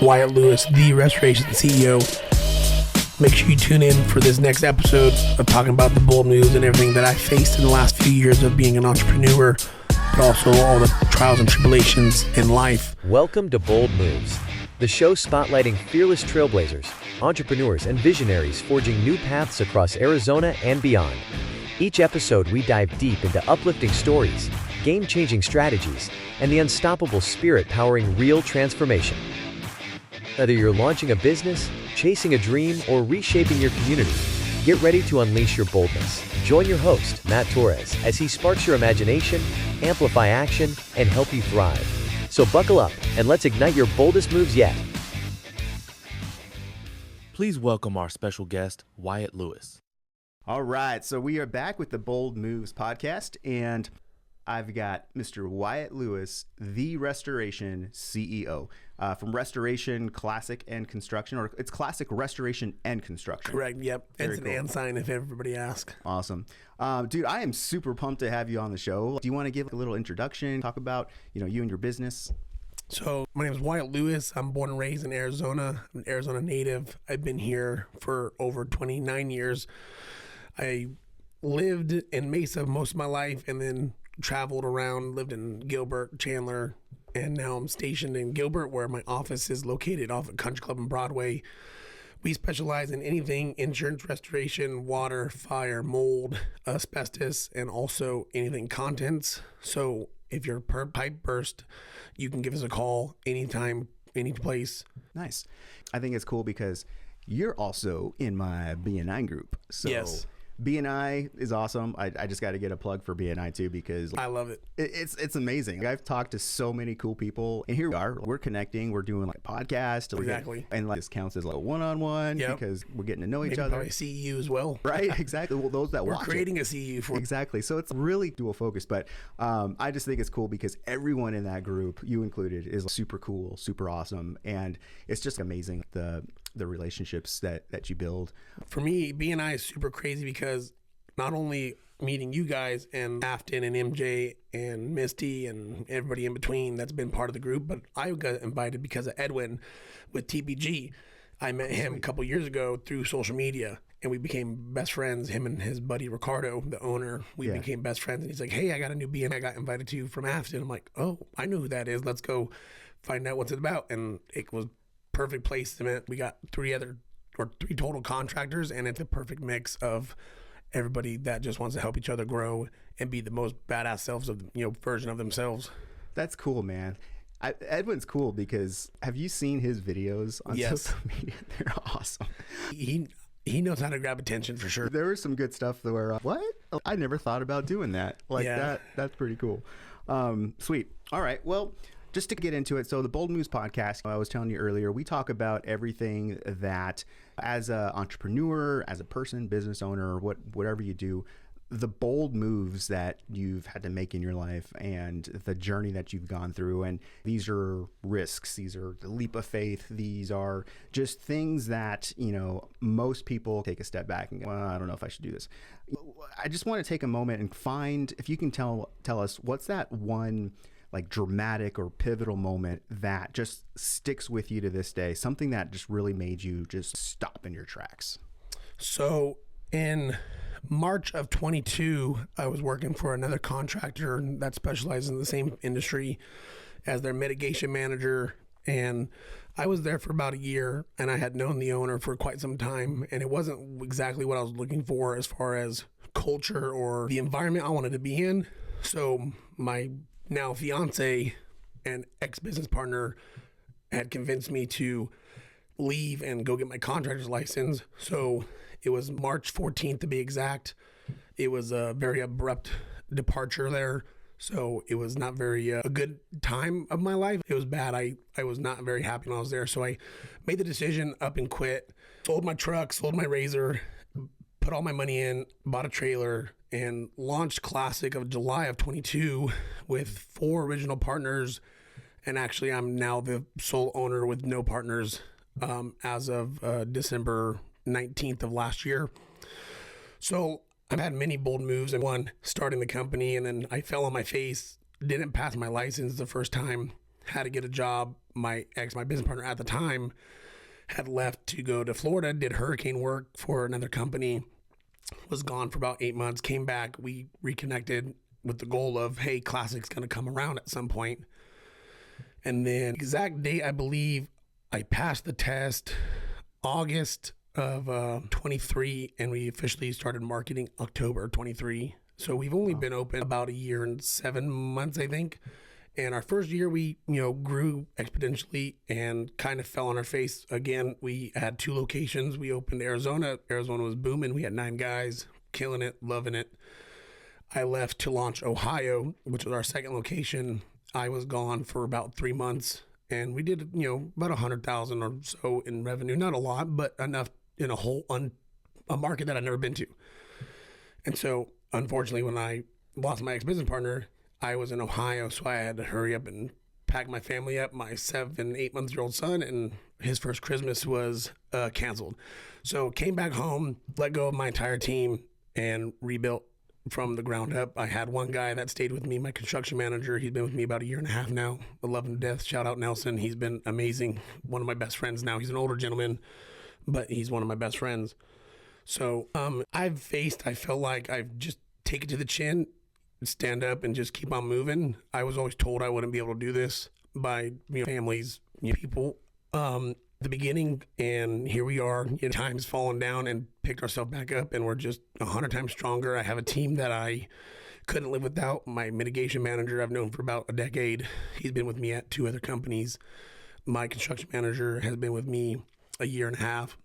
Wyatt Lewis, the Restoration CEO. Make sure you tune in for this next episode of talking about the bold moves and everything that I faced in the last few years of being an entrepreneur, but also all the trials and tribulations in life. Welcome to Bold Moves, the show spotlighting fearless trailblazers, entrepreneurs, and visionaries forging new paths across Arizona and beyond. Each episode, we dive deep into uplifting stories, game-changing strategies, and the unstoppable spirit powering real transformation. Whether you're launching a business, chasing a dream, or reshaping your community, get ready to unleash your boldness. Join your host, Mat Torres, as he sparks your imagination, amplify action, and help you thrive. So buckle up and let's ignite your boldest moves yet. Please welcome our special guest, Wyatt Lewis. All right, so we are back with the Bold Moves podcast, and I've got Mr. Wyatt Lewis, the Restoration CEO, from Restoration, Classic, and Construction, or it's Classic, Restoration, and Construction. Correct, yep. It's an and sign if everybody asks. Awesome. Dude, I am super pumped to have you on the show. Do you want to give a little introduction, talk about, you and your business? So my name is Wyatt Lewis. I'm born and raised in Arizona. I'm an Arizona native. I've been here for over 29 years. I lived in Mesa most of my life and then traveled around, lived in Gilbert, Chandler, and now I'm stationed in Gilbert where my office is located off at Country Club and Broadway. We specialize in anything insurance restoration, water, fire, mold, asbestos, and also anything contents. So if your pipe burst, you can give us a call anytime, any place. Nice. I think it's cool because you're also in my BNI group. So yes. BNI is awesome. I just got to get a plug for BNI too because I love it. It's amazing. I've talked to so many cool people, and here we are. We're connecting. We're doing like a podcast. Exactly. And like this counts as like a one-on-one because we're getting to know each other. Probably CEU as well. Right. Exactly. Well, those that we're watch creating a CEU for exactly. So it's really dual focus, but I just think it's cool because everyone in that group, you included, is super cool, super awesome, and it's just amazing the relationships that you build. For me, BNI is super crazy because not only meeting you guys and Afton and MJ and Misty and everybody in between that's been part of the group, but I got invited because of Edwin with TPG. I met him a couple years ago through social media and we became best friends, him and his buddy Ricardo, the owner. We became best friends and he's like, hey, I got a new BNI I got invited to from Afton. I'm like, oh, I know who that is. Let's go find out what's it about. And it was perfect placement. We got three total contractors, and it's a perfect mix of everybody that just wants to help each other grow and be the most badass selves of version of themselves. That's cool, man. Edwin's cool because have you seen his videos on social media? They're awesome. He knows how to grab attention for sure. There was some good stuff where what? I never thought about doing that. That's pretty cool. Sweet. All right. Well, just to get into it, so the Bold Moves podcast, I was telling you earlier, we talk about everything that as an entrepreneur, as a person, business owner, whatever you do, the bold moves that you've had to make in your life and the journey that you've gone through. And these are risks. These are the leap of faith. These are just things that, most people take a step back and go, well, I don't know if I should do this. I just want to take a moment and find, if you can tell us, what's that one like dramatic or pivotal moment that just sticks with you to this day, something that just really made you just stop in your tracks? So in March of 22, I was working for another contractor that specializes in the same industry as their mitigation manager. And I was there for about a year and I had known the owner for quite some time. And it wasn't exactly what I was looking for as far as culture or the environment I wanted to be in. So my now fiance and ex-business partner had convinced me to leave and go get my contractor's license. So it was March 14th to be exact. It was a very abrupt departure there. So it was not very a good time of my life. It was bad. I was not very happy when I was there. So I made the decision up and quit, sold my truck, sold my razor, put all my money in, bought a trailer, and launched Classic of July of 22 with 4 original partners. And actually, I'm now the sole owner with no partners as of December 19th of last year. So I've had many bold moves, and one, starting the company, and then I fell on my face, didn't pass my license the first time, had to get a job. My business partner at the time, had left to go to Florida, did hurricane work for another company, was gone for about 8 months, came back. We reconnected with the goal of, hey, Classic's going to come around at some point. And then exact date, I believe I passed the test August of 23, and we officially started marketing October 23. So we've only been open about a year and 7 months, I think. And our first year, we, grew exponentially and kind of fell on our face. Again, we had 2 locations. We opened Arizona. Arizona was booming. We had 9 guys, killing it, loving it. I left to launch Ohio, which was our second location. I was gone for about 3 months, and we did, about 100,000 or so in revenue. Not a lot, but enough in a market that I'd never been to. And so, unfortunately, when I lost my ex-business partner, I was in Ohio, so I had to hurry up and pack my family up. My 8-month-old son, and his first Christmas was canceled. So came back home, let go of my entire team, and rebuilt from the ground up. I had one guy that stayed with me, my construction manager. He's been with me about a year and a half now. I love him to death. Shout out Nelson. He's been amazing. One of my best friends now. He's an older gentleman, but he's one of my best friends. So I felt like I've just taken it to the chin, stand up and just keep on moving. I was always told I wouldn't be able to do this by families, people the beginning, and here we are. Time's fallen down and picked ourselves back up, and we're just 100 times stronger. I have a team that I couldn't live without. My mitigation manager I've known for about a decade. He's been with me at 2 other companies. My construction manager has been with me a year and a half.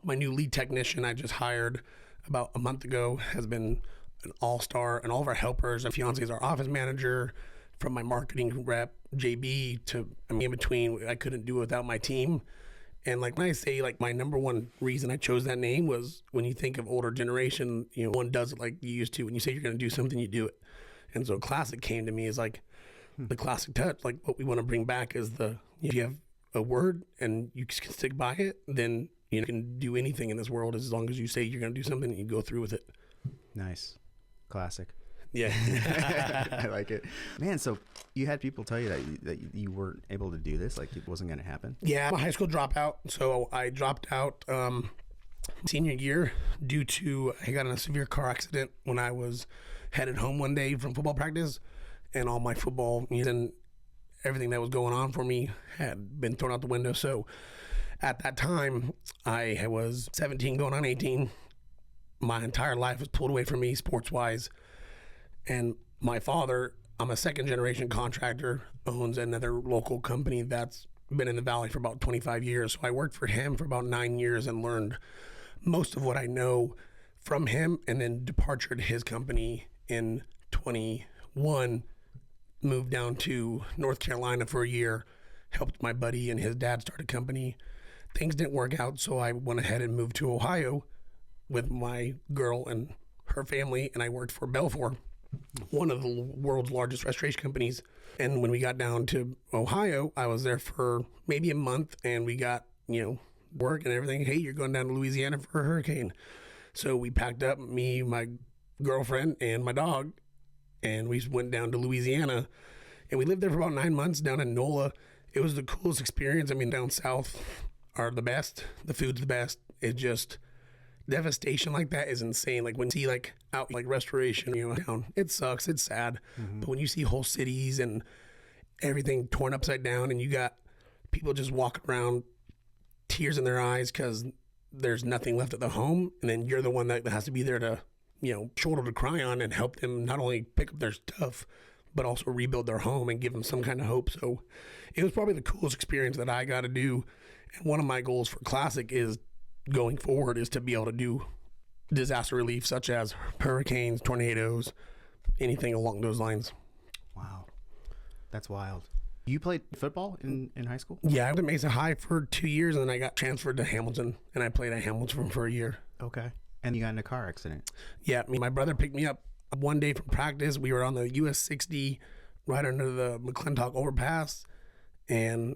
My new lead technician I just hired about a month ago has been an all-star, and all of our helpers. My fiance is our office manager. From my marketing rep, JB, to in between, I couldn't do it without my team. And when I say my number one reason I chose that name was when you think of older generation, one does it like you used to. When you say you're going to do something, you do it. And so Classic came to me as the classic touch. What we want to bring back is if you have a word and you can stick by it, then you can do anything in this world as long as you say you're going to do something and you go through with it. Nice. Classic. Yeah. I like it. Man, so you had people tell you that you weren't able to do this, it wasn't going to happen? Yeah, I'm a high school dropout. So I dropped out senior year due to, I got in a severe car accident when I was headed home one day from football practice, and all my football and everything that was going on for me had been thrown out the window. So at that time, I was 17 going on 18. My entire life was pulled away from me sports-wise. And my father, I'm a second-generation contractor, owns another local company that's been in the Valley for about 25 years. So I worked for him for about 9 years and learned most of what I know from him, and then departed his company in 21, moved down to North Carolina for a year, helped my buddy and his dad start a company. Things didn't work out, so I went ahead and moved to Ohio with my girl and her family, and I worked for Belfour, one of the world's largest restoration companies. And when we got down to Ohio, I was there for maybe a month, and we got, work and everything. Hey, you're going down to Louisiana for a hurricane. So we packed up, me, my girlfriend, and my dog, and we went down to Louisiana, and we lived there for about 9 months down in NOLA. It was the coolest experience. Down south are the best. The food's the best. It just... devastation like that is insane. When you see out restoration, down, it sucks, it's sad. Mm-hmm. But when you see whole cities and everything torn upside down, and you got people just walking around, tears in their eyes because there's nothing left at the home, and then you're the one that has to be there to, shoulder to cry on and help them not only pick up their stuff, but also rebuild their home and give them some kind of hope. So it was probably the coolest experience that I got to do. And one of my goals for Classic is going forward is to be able to do disaster relief, such as hurricanes, tornadoes, anything along those lines. Wow. That's wild. You played football in high school? Yeah, I went to Mesa High for 2 years, and then I got transferred to Hamilton, and I played at Hamilton for a year. Okay. And you got in a car accident? Yeah, my brother picked me up one day from practice. We were on the US 60 right under the McClintock overpass, and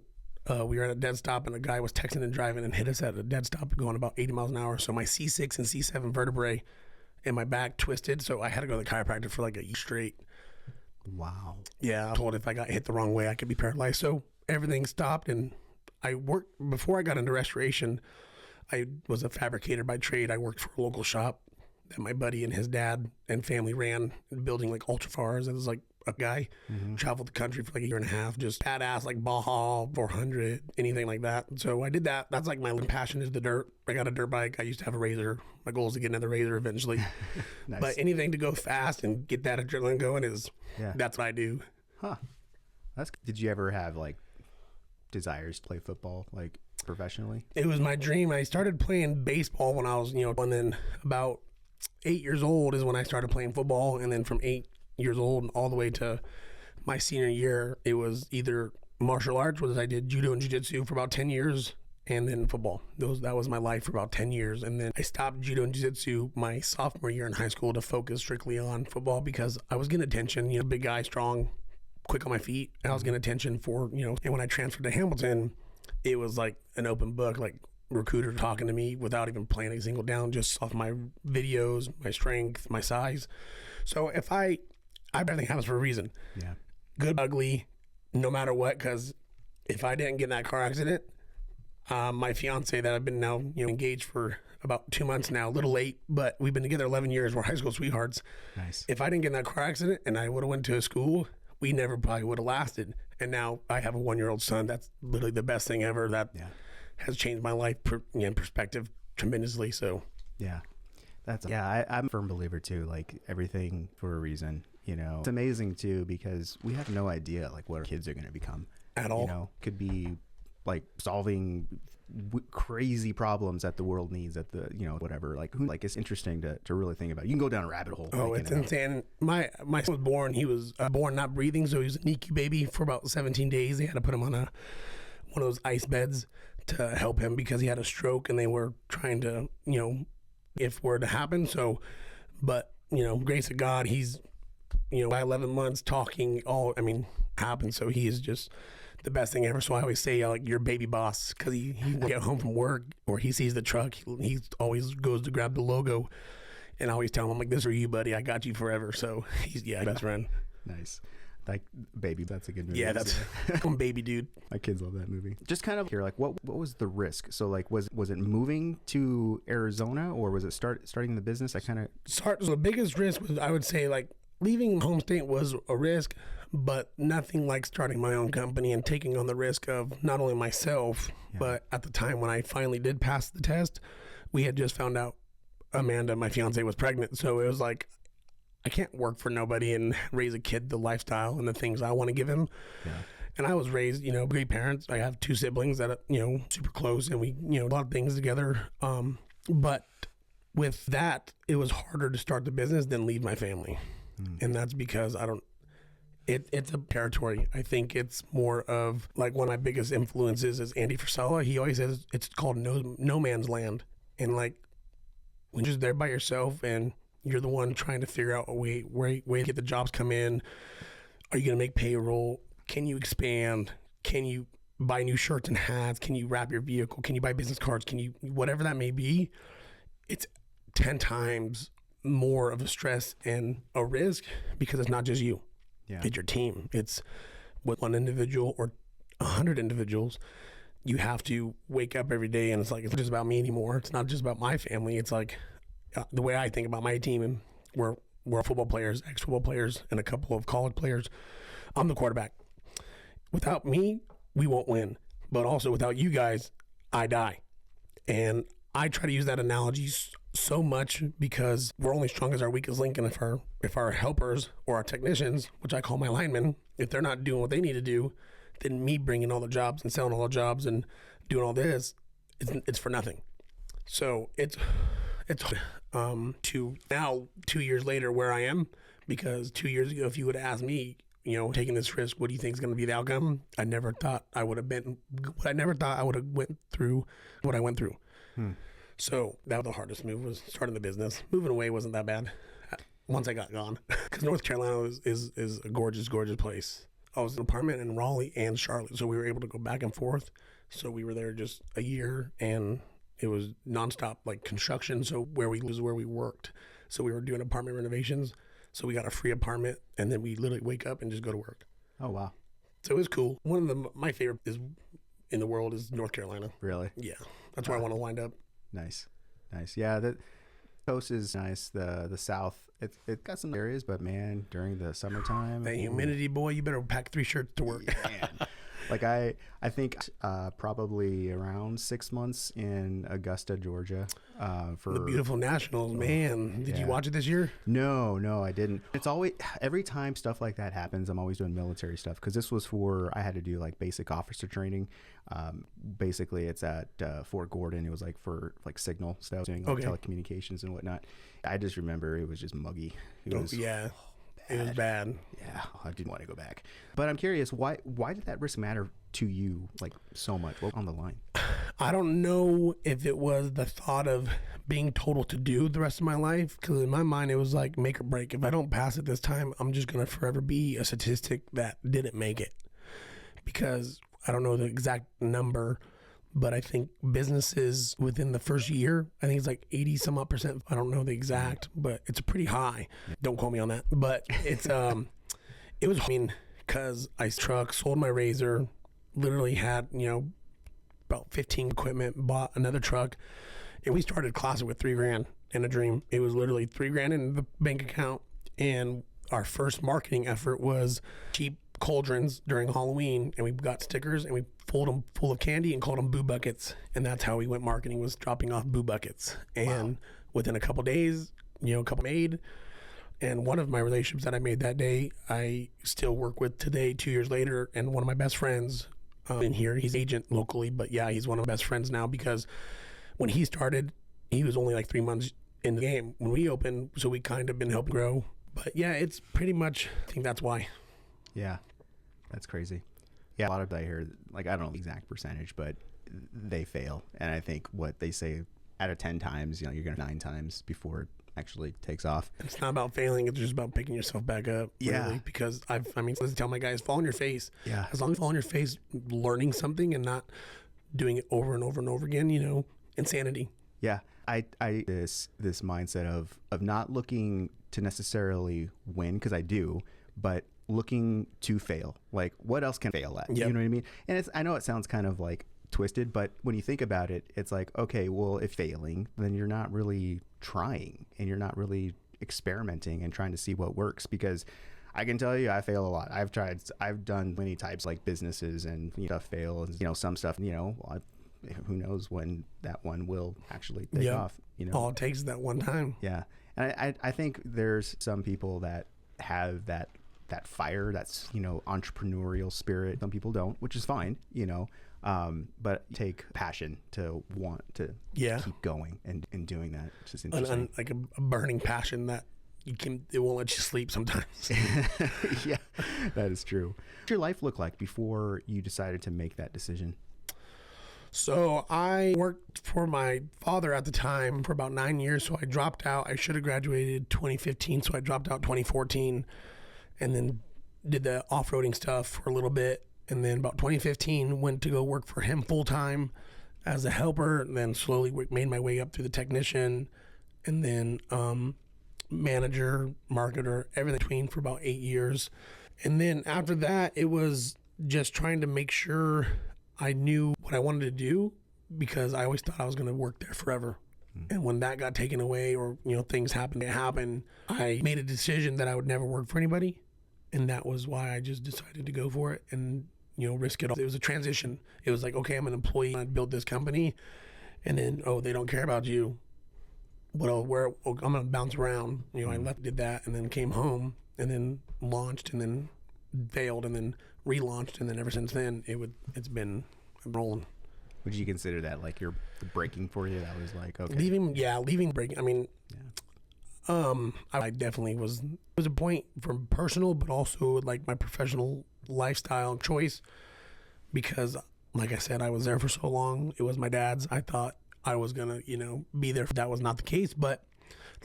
we were at a dead stop, and a guy was texting and driving and hit us at a dead stop going about 80 miles an hour. So my C6 and C7 vertebrae in my back twisted, so I had to go to the chiropractor for a year straight. Wow. Yeah, I was told if I got hit the wrong way, I could be paralyzed. So everything stopped, and I worked, before I got into restoration, I was a fabricator by trade. I worked for a local shop that my buddy and his dad and family ran, building like ultrafars. It was like a guy, traveled the country for like a year and a half, just badass, like Baja 400, anything like that. So I did that. That's like my passion is the dirt. I got a dirt bike. I used to have a razor. My goal is to get another razor eventually. Nice. But anything to go fast and get that adrenaline going that's what I do. Huh. Did you ever have like desires to play football like professionally? It was my dream. I started playing baseball when I was, and then about 8 years old is when I started playing football. And then from 8 years old and all the way to my senior year, it was either martial arts, which I did judo and jiu-jitsu for about 10 years, and then football. That was my life for about 10 years. And then I stopped judo and jiu-jitsu my sophomore year in high school to focus strictly on football because I was getting attention, big guy, strong, quick on my feet. And I was getting attention for, and when I transferred to Hamilton, it was like an open book, like recruiter talking to me without even playing a single down, just off my videos, my strength, my size. So everything happens for a reason. Yeah. Good, ugly, no matter what, because if I didn't get in that car accident, my fiance that I've been now engaged for about 2 months now, a little late, but we've been together 11 years. We're high school sweethearts. Nice. If I didn't get in that car accident and I would have went to a school, we never probably would have lasted. And now I have a 1-year-old son. That's literally the best thing ever. That has changed my life perspective tremendously. So yeah, I'm a firm believer too. Like everything for a reason. It's amazing too because we have no idea like what our kids are going to become at all. Could be like solving crazy problems that the world needs at the whatever. Like it's interesting to really think about. You can go down a rabbit hole. Oh, it's insane. My son was born. He was born not breathing, so he was a NICU baby for about 17 days. They had to put him on one of those ice beds to help him because he had a stroke, and they were trying to if were to happen. So, but grace of God, he's by 11 months talking happened. So he is just the best thing ever. So I always say like your baby boss, because he get home from work or he sees the truck, he always goes to grab the logo, and I always tell him, I'm like, this for you, buddy. I got you forever. So he's best friend. Nice. Like Baby, that's a good movie. Yeah, that's I'm Baby dude. My kids love that movie. Just kind of here, like what was the risk? So like was it moving to Arizona, or was it starting the business? So the biggest risk was, I would say, like leaving home state was a risk, but nothing like starting my own company and taking on the risk of not only myself, but at the time when I finally did pass the test, we had just found out Amanda, my fiance, was pregnant. So it was like, I can't work for nobody and raise a kid the lifestyle and the things I want to give him. Yeah. And I was raised, great parents. I have 2 siblings that, super close, and we, a lot of things together. But with that, it was harder to start the business than leave my family. And that's because it's a territory. I think it's more of like one of my biggest influences is Andy Frisella. He always says it's called no man's land. And like when you're just there by yourself and you're the one trying to figure out a way to get the jobs come in. Are you going to make payroll? Can you expand? Can you buy new shirts and hats? Can you wrap your vehicle? Can you buy business cards? Can you, whatever that may be, it's 10 times more of a stress and a risk because it's not just you. Yeah. It's your team. It's with one individual or 100 individuals. You have to wake up every day and it's like, it's not just about me anymore. It's not just about my family. It's like, the way I think about my team, and we're football players, ex-football players, and a couple of college players. I'm the quarterback. Without me, we won't win. But also without you guys, I die. And I try to use that analogy so much because we're only strong as our weakest link. And if our helpers or our technicians, which I call my linemen, if they're not doing what they need to do, then me bringing all the jobs and selling all the jobs and doing all this, it's for nothing. So it's to now 2 years later where I am, because 2 years ago, if you would have asked me, taking this risk, what do you think is going to be the outcome? I never thought I would have went through what I went through. So that was the hardest move, was starting the business. Moving away wasn't that bad once I got gone, because North Carolina is a gorgeous, gorgeous place. I was in an apartment in Raleigh and Charlotte, so we were able to go back and forth. So we were there just a year, and it was nonstop like construction. So where we worked. So we were doing apartment renovations. So we got a free apartment, and then we literally wake up and just go to work. Oh, wow. So it was cool. One of my favorite is in the world is North Carolina. Really? Yeah, that's where I want to wind up. Nice. Yeah, the coast is nice. The South, it got some areas, but man, during the summertime, The humidity, boy, you better pack 3 shirts to work. Man. Like I think probably around 6 months in Augusta, Georgia, for The beautiful Nationals, man. Did you watch it this year? No, I didn't. It's always, every time stuff like that happens, I'm always doing military stuff, because this was I had to do like basic officer training. Basically, it's at Fort Gordon. It was like for like signal stuff, doing like telecommunications and whatnot. I just remember it was just muggy. It was, yeah. It was bad. Yeah, I didn't want to go back. But I'm curious, why did that risk matter to you like so much? What was on the line? I don't know if it was the thought of being told what to do the rest of my life, because in my mind it was like make or break. If I don't pass it this time, I'm just going to forever be a statistic that didn't make it. Because I don't know the exact number, but I think businesses within the first year, I think it's like 80 some odd %. I don't know the exact, but it's pretty high. Don't quote me on that. But it's, it was, because I sold my razor, literally had, about 15 equipment, bought another truck, and we started Closet with $3,000 and a dream. It was literally $3,000 in the bank account, and our first marketing effort was cheap cauldrons during Halloween, and we got stickers and we filled them full of candy and called them boo buckets, and that's how we went marketing, was dropping off boo buckets. And within a couple days, a couple made. And one of my relationships that I made that day, I still work with today, 2 years later, and one of my best friends in here, he's agent locally, but yeah, he's one of my best friends now, because when he started, he was only like 3 months in the game when we opened, so we kind of been helping grow. But yeah, it's pretty much, I think that's why. Yeah, that's crazy. Yeah, a lot of I hear, like, I don't know the exact percentage, but they fail. And I think what they say, out of 10 times, you're going to 9 times before it actually takes off. It's not about failing. It's just about picking yourself back up. Yeah. Really, because I tell my guys, fall on your face. Yeah. As long as you fall on your face, learning something and not doing it over and over and over again, insanity. Yeah. I this mindset of not looking to necessarily win, because I do, but looking to fail. Like, what else can I fail at? Yep. You know what I mean? And I know it sounds kind of like twisted, but when you think about it, it's like, okay, well, if failing, then you're not really trying, and you're not really experimenting and trying to see what works. Because I can tell you, I fail a lot. I've done many types, like businesses, and stuff fail, and some stuff, who knows when that one will actually take off. All it takes is that one time. Yeah. And I think there's some people that have that fire, that's entrepreneurial spirit. Some people don't, which is fine, but take passion to want to keep going and doing that. It's just interesting. Like a burning passion that it won't let you sleep sometimes. Yeah, that is true. What did your life look like before you decided to make that decision? So I worked for my father at the time for about 9 years. So I dropped out. I should have graduated 2015. So I dropped out 2014, and then did the off-roading stuff for a little bit. And then about 2015, went to go work for him full-time as a helper, and then slowly made my way up through the technician, and then manager, marketer, everything between for about 8 years. And then after that, it was just trying to make sure I knew what I wanted to do, because I always thought I was going to work there forever. And when that got taken away, or, things happened, I made a decision that I would never work for anybody. And that was why I just decided to go for it and, risk it all. It was a transition. It was like, okay, I'm an employee. I built this company. And then, they don't care about you. I'm going to bounce around. I left, did that, and then came home, and then launched, and then failed, and then relaunched. And then ever since then, it's been rolling. Would you consider that like your breaking for you? That was like, okay. Leaving breaking. I definitely it was a point from personal, but also like my professional lifestyle choice, because like I said, I was there for so long. It was my dad's. I thought I was gonna, be there. That was not the case. But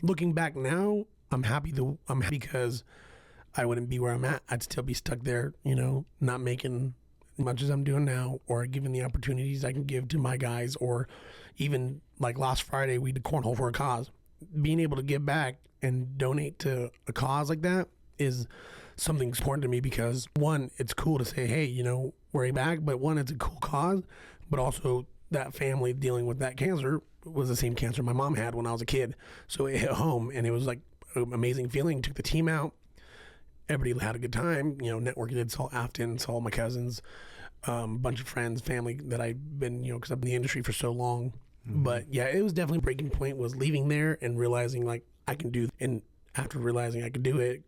looking back now, I'm happy because I wouldn't be where I'm at. I'd still be stuck there, not making as much as I'm doing now, or given the opportunities I can give to my guys, or even like last Friday, we did cornhole for a cause. Being able to give back and donate to a cause like that is something important to me because, one, it's cool to say, hey, you know, we're back, but one, it's a cool cause, but also that family dealing with that cancer was the same cancer my mom had when I was a kid. So it hit home, and it was like an amazing feeling. Took the team out. Everybody had a good time, you know, networking, saw Afton, saw my cousins, bunch of friends, family that I've been, you know, because I've been in the industry for so long. But yeah, it was definitely a breaking point was leaving there and realizing like I can do, and after realizing I could do it,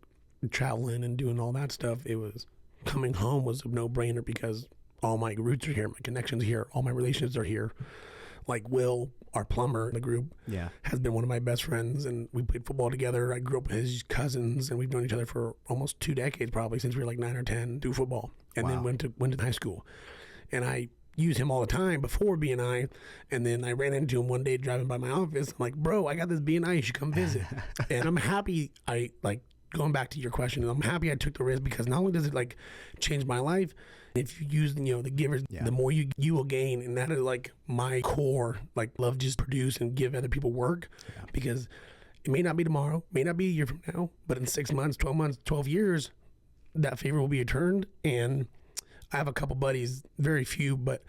traveling and doing all that stuff, it was coming home was a no-brainer because all my roots are here, my connections here, all my relationships are here. Like Will, our plumber in the group, has been one of my best friends, and we played football together. I grew up with his cousins, and we've known each other for almost 2 decades, probably since we were like 9 or 10, do football, and then went to high school. And I use him all the time before BNI, and then I ran into him one day driving by my office. I'm like, bro, I got this BNI, you should come visit. And I'm happy going back to your question, I'm happy I took the risk because not only does it like change my life, if you use, you know, the givers, the more you will gain. And that is like my core, like love just produce and give other people work because it may not be tomorrow, may not be a year from now, but in 6 months, 12 years, that favor will be returned. And I have a couple buddies, very few, but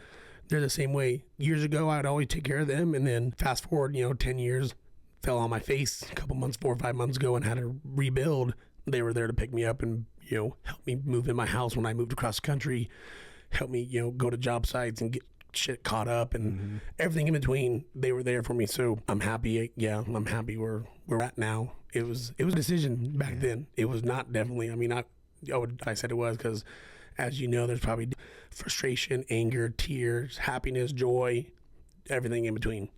they're the same way. Years ago, I'd always take care of them. And then fast forward, you know, 10 years, fell on my face a couple months, 4 or 5 months ago and had to rebuild. They were there to pick me up and, you know, help me move in my house when I moved across the country, help me, you know, go to job sites and get shit caught up and everything in between. They were there for me. So I'm happy. Yeah, I'm happy where we're at now. It was a decision back then. It was not definitely, I mean, I said it was because as you know, there's probably frustration, anger, tears, happiness, joy, everything in between.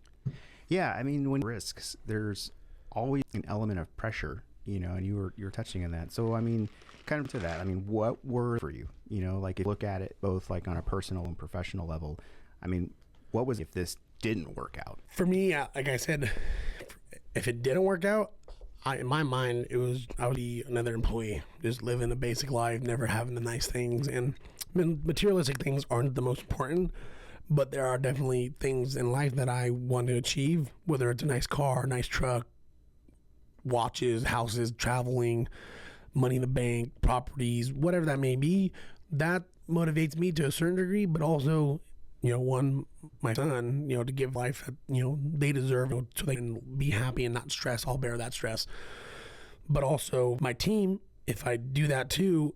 Yeah, I mean, when risks, there's always an element of pressure, you know, and you're touching on that. So, I mean, kind of to that, I mean, what were for you, you know, like if you look at it both like on a personal and professional level, I mean, what was if this didn't work out? For me, like I said, if it didn't work out, in my mind, I would be another employee, just living a basic life, never having the nice things. And materialistic things aren't the most important. But there are definitely things in life that I want to achieve, whether it's a nice car, a nice truck, watches, houses, traveling, money in the bank, properties, whatever that may be. That motivates me to a certain degree, but also, you know, my son, you know, to give life that, you know, they deserve, you know, so they can be happy and not stress. I'll bear that stress. But also my team, if I do that too,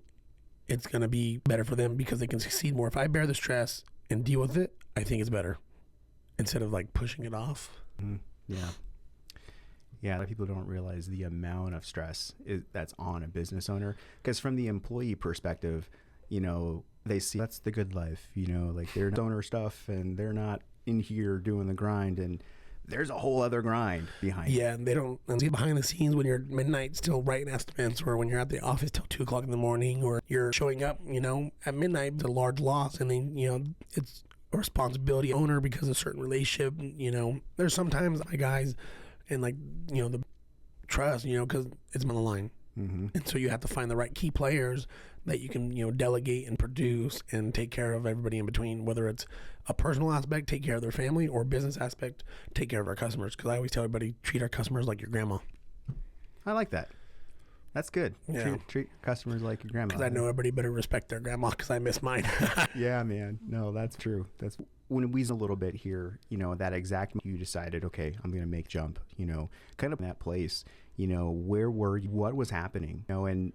it's going to be better for them because they can succeed more. If I bear the stress and deal with it, I think it's better instead of like pushing it off. Yeah. Yeah, a lot of people don't realize the amount of stress that's on a business owner. Because from the employee perspective, you know, they see that's the good life, you know, like they're owner stuff and they're not in here doing the grind. And there's a whole other grind behind it. Yeah, and they don't see behind the scenes when you're at midnight still writing estimates, or when you're at the office till 2 o'clock in the morning, or you're showing up, you know, at midnight with a large loss, and then, you know, it's a responsibility owner because of a certain relationship. You know, there's sometimes my guys and like, you know, the trust, you know, because it's on the line. And so you have to find the right key players that you can, you know, delegate and produce and take care of everybody in between, whether it's a personal aspect, take care of their family, or business aspect, take care of our customers. Because I always tell everybody, treat our customers like your grandma. I like that. That's good. Yeah. Treat customers like your grandma. Because I know everybody better respect their grandma because I miss mine. Yeah, man. No, that's true. That's when we weasel a little bit here, you know, that exact you decided, okay, I'm going to make jump, you know, kind of in that place, you know, where were you, what was happening, you know, and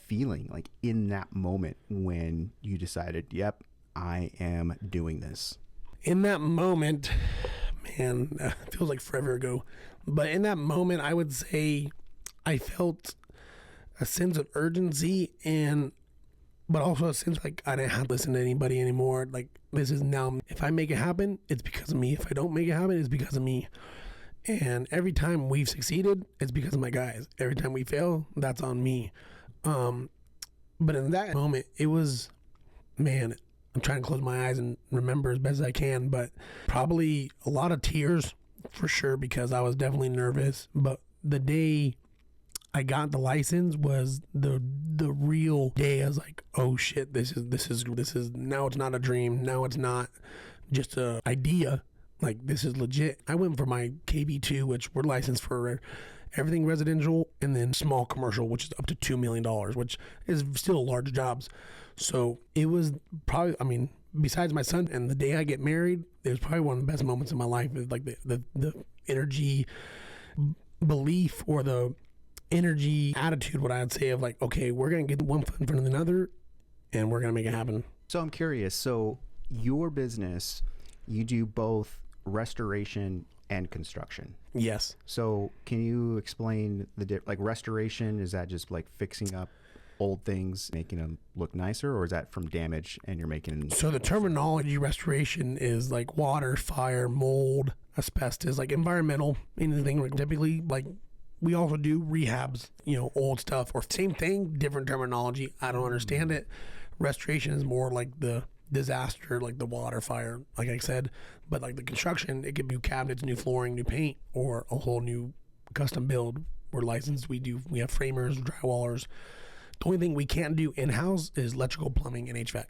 feeling like in that moment when you decided, yep, I am doing this. In that moment, man, it feels like forever ago, but in that moment, I would say I felt a sense of urgency but also a sense like I didn't have to listen to anybody anymore. Like, this is now, if I make it happen, it's because of me. If I don't make it happen, it's because of me. And every time we've succeeded, it's because of my guys. Every time we fail, that's on me. But in that moment, it was, man, I'm trying to close my eyes and remember as best as I can, but probably a lot of tears for sure, because I was definitely nervous. But the day I got the license was the real day. I was like, oh shit, this is now it's not a dream. Now it's not just a idea. Like, this is legit. I went for my KB2, which we're licensed for everything residential, and then small commercial, which is up to $2 million, which is still large jobs. So it was probably, I mean, besides my son and the day I get married, it was probably one of the best moments in my life. Is like the energy, belief, or the energy attitude, what I'd say, of like, okay, we're going to get one foot in front of another and we're going to make it happen. So I'm curious. So your business, you do both restoration and construction. Yes. So can you explain like restoration? Is that just like fixing up old things, making them look nicer, or is that from damage and you're making? So the terminology restoration is like water, fire, mold, asbestos, like environmental, anything. Like typically, like we also do rehabs, you know, old stuff, or same thing, different terminology. I don't understand it. Restoration is more like the disaster, like the water, fire, like I said. But like the construction, it could be new cabinets, new flooring, new paint, or a whole new custom build. We're licensed. We have framers, drywallers. The only thing we can't do in-house is electrical, plumbing, and HVAC.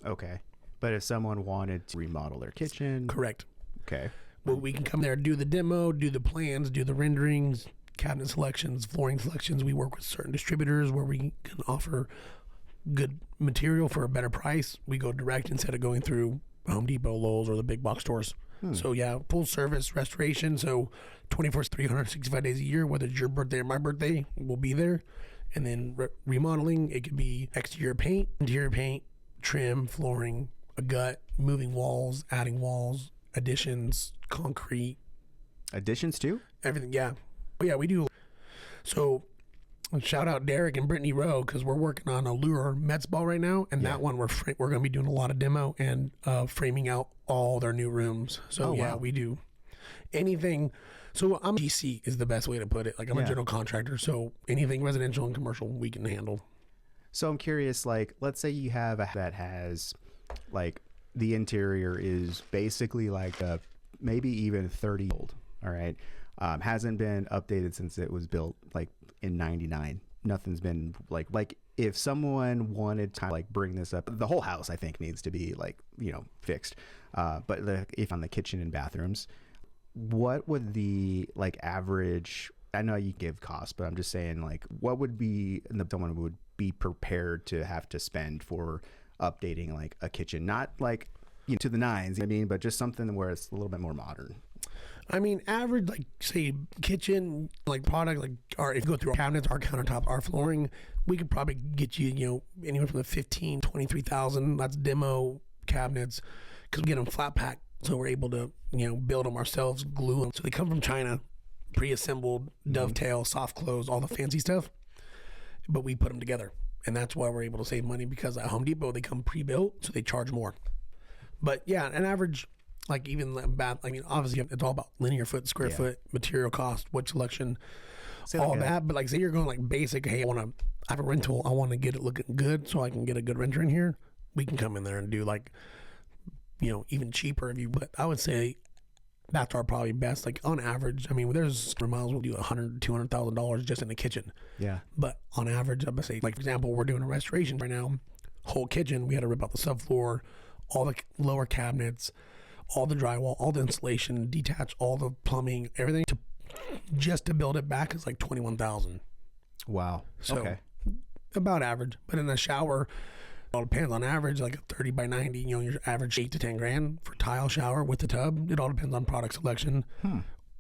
Okay. But if someone wanted to remodel their kitchen. Correct. Okay. Well, we can come there, do the demo, do the plans, do the renderings, cabinet selections, flooring selections. We work with certain distributors where we can offer good material for a better price. We go direct instead of going through Home Depot, Lowe's, or the big box stores. So yeah, full service restoration. So 24, 365 days a year, whether it's your birthday or my birthday, we'll be there. And then remodeling, it could be exterior paint, interior paint, trim, flooring, a gut, moving walls, adding walls, additions, concrete. Additions too? Everything, yeah. Oh, yeah, we do. So shout out Derek and Brittany Rowe, because we're working on a Lure Mets ball right now, and that one we're going to be doing a lot of demo and framing out all their new rooms. So wow. We do anything. So I'm GC is the best way to put it. Like I'm a general contractor, so anything residential and commercial we can handle. So I'm curious, like let's say you have that has like the interior is basically like maybe even 30 old. All right. Hasn't been updated since it was built like in 99. Nothing's been like if someone wanted to like bring this up, the whole house I think needs to be like, you know, fixed. But if on the kitchen and bathrooms, what would the like average, I know you give cost, but I'm just saying like what would be someone would be prepared to have to spend for updating like a kitchen, not like, you know, to the nines, you know what I mean, but just something where it's a little bit more modern. I mean, average, like, say, kitchen, like, product, like, or if you go through our cabinets, our countertop, our flooring, we could probably get you, you know, anywhere from the 15, 23,000. That's demo cabinets, because we get them flat pack, so we're able to, you know, build them ourselves, glue them. So they come from China, pre-assembled, dovetail, soft close, all the fancy stuff, but we put them together. And that's why we're able to save money, because at Home Depot, they come pre-built, so they charge more. But, yeah, an average... Like even I mean, obviously it's all about linear foot, square foot, material cost, wood selection, all that. But like say you're going like basic, hey, I have a rental, I want to get it looking good so I can get a good renter in here. We can come in there and do like, you know, even cheaper if you, but I would say that's our probably best. Like on average, I mean, there's remodels will do $100,000, $200,000 just in the kitchen. Yeah. But on average, I would say, like for example, we're doing a restoration right now, whole kitchen, we had to rip out the subfloor, all the lower cabinets, all the drywall, all the insulation, detach all the plumbing, everything just to build it back is like $21,000. Wow. So okay. About average. But in a shower, it all depends on average, like a 30 by 90, you know, your average 8 to 10 grand for tile shower with the tub. It all depends on product selection.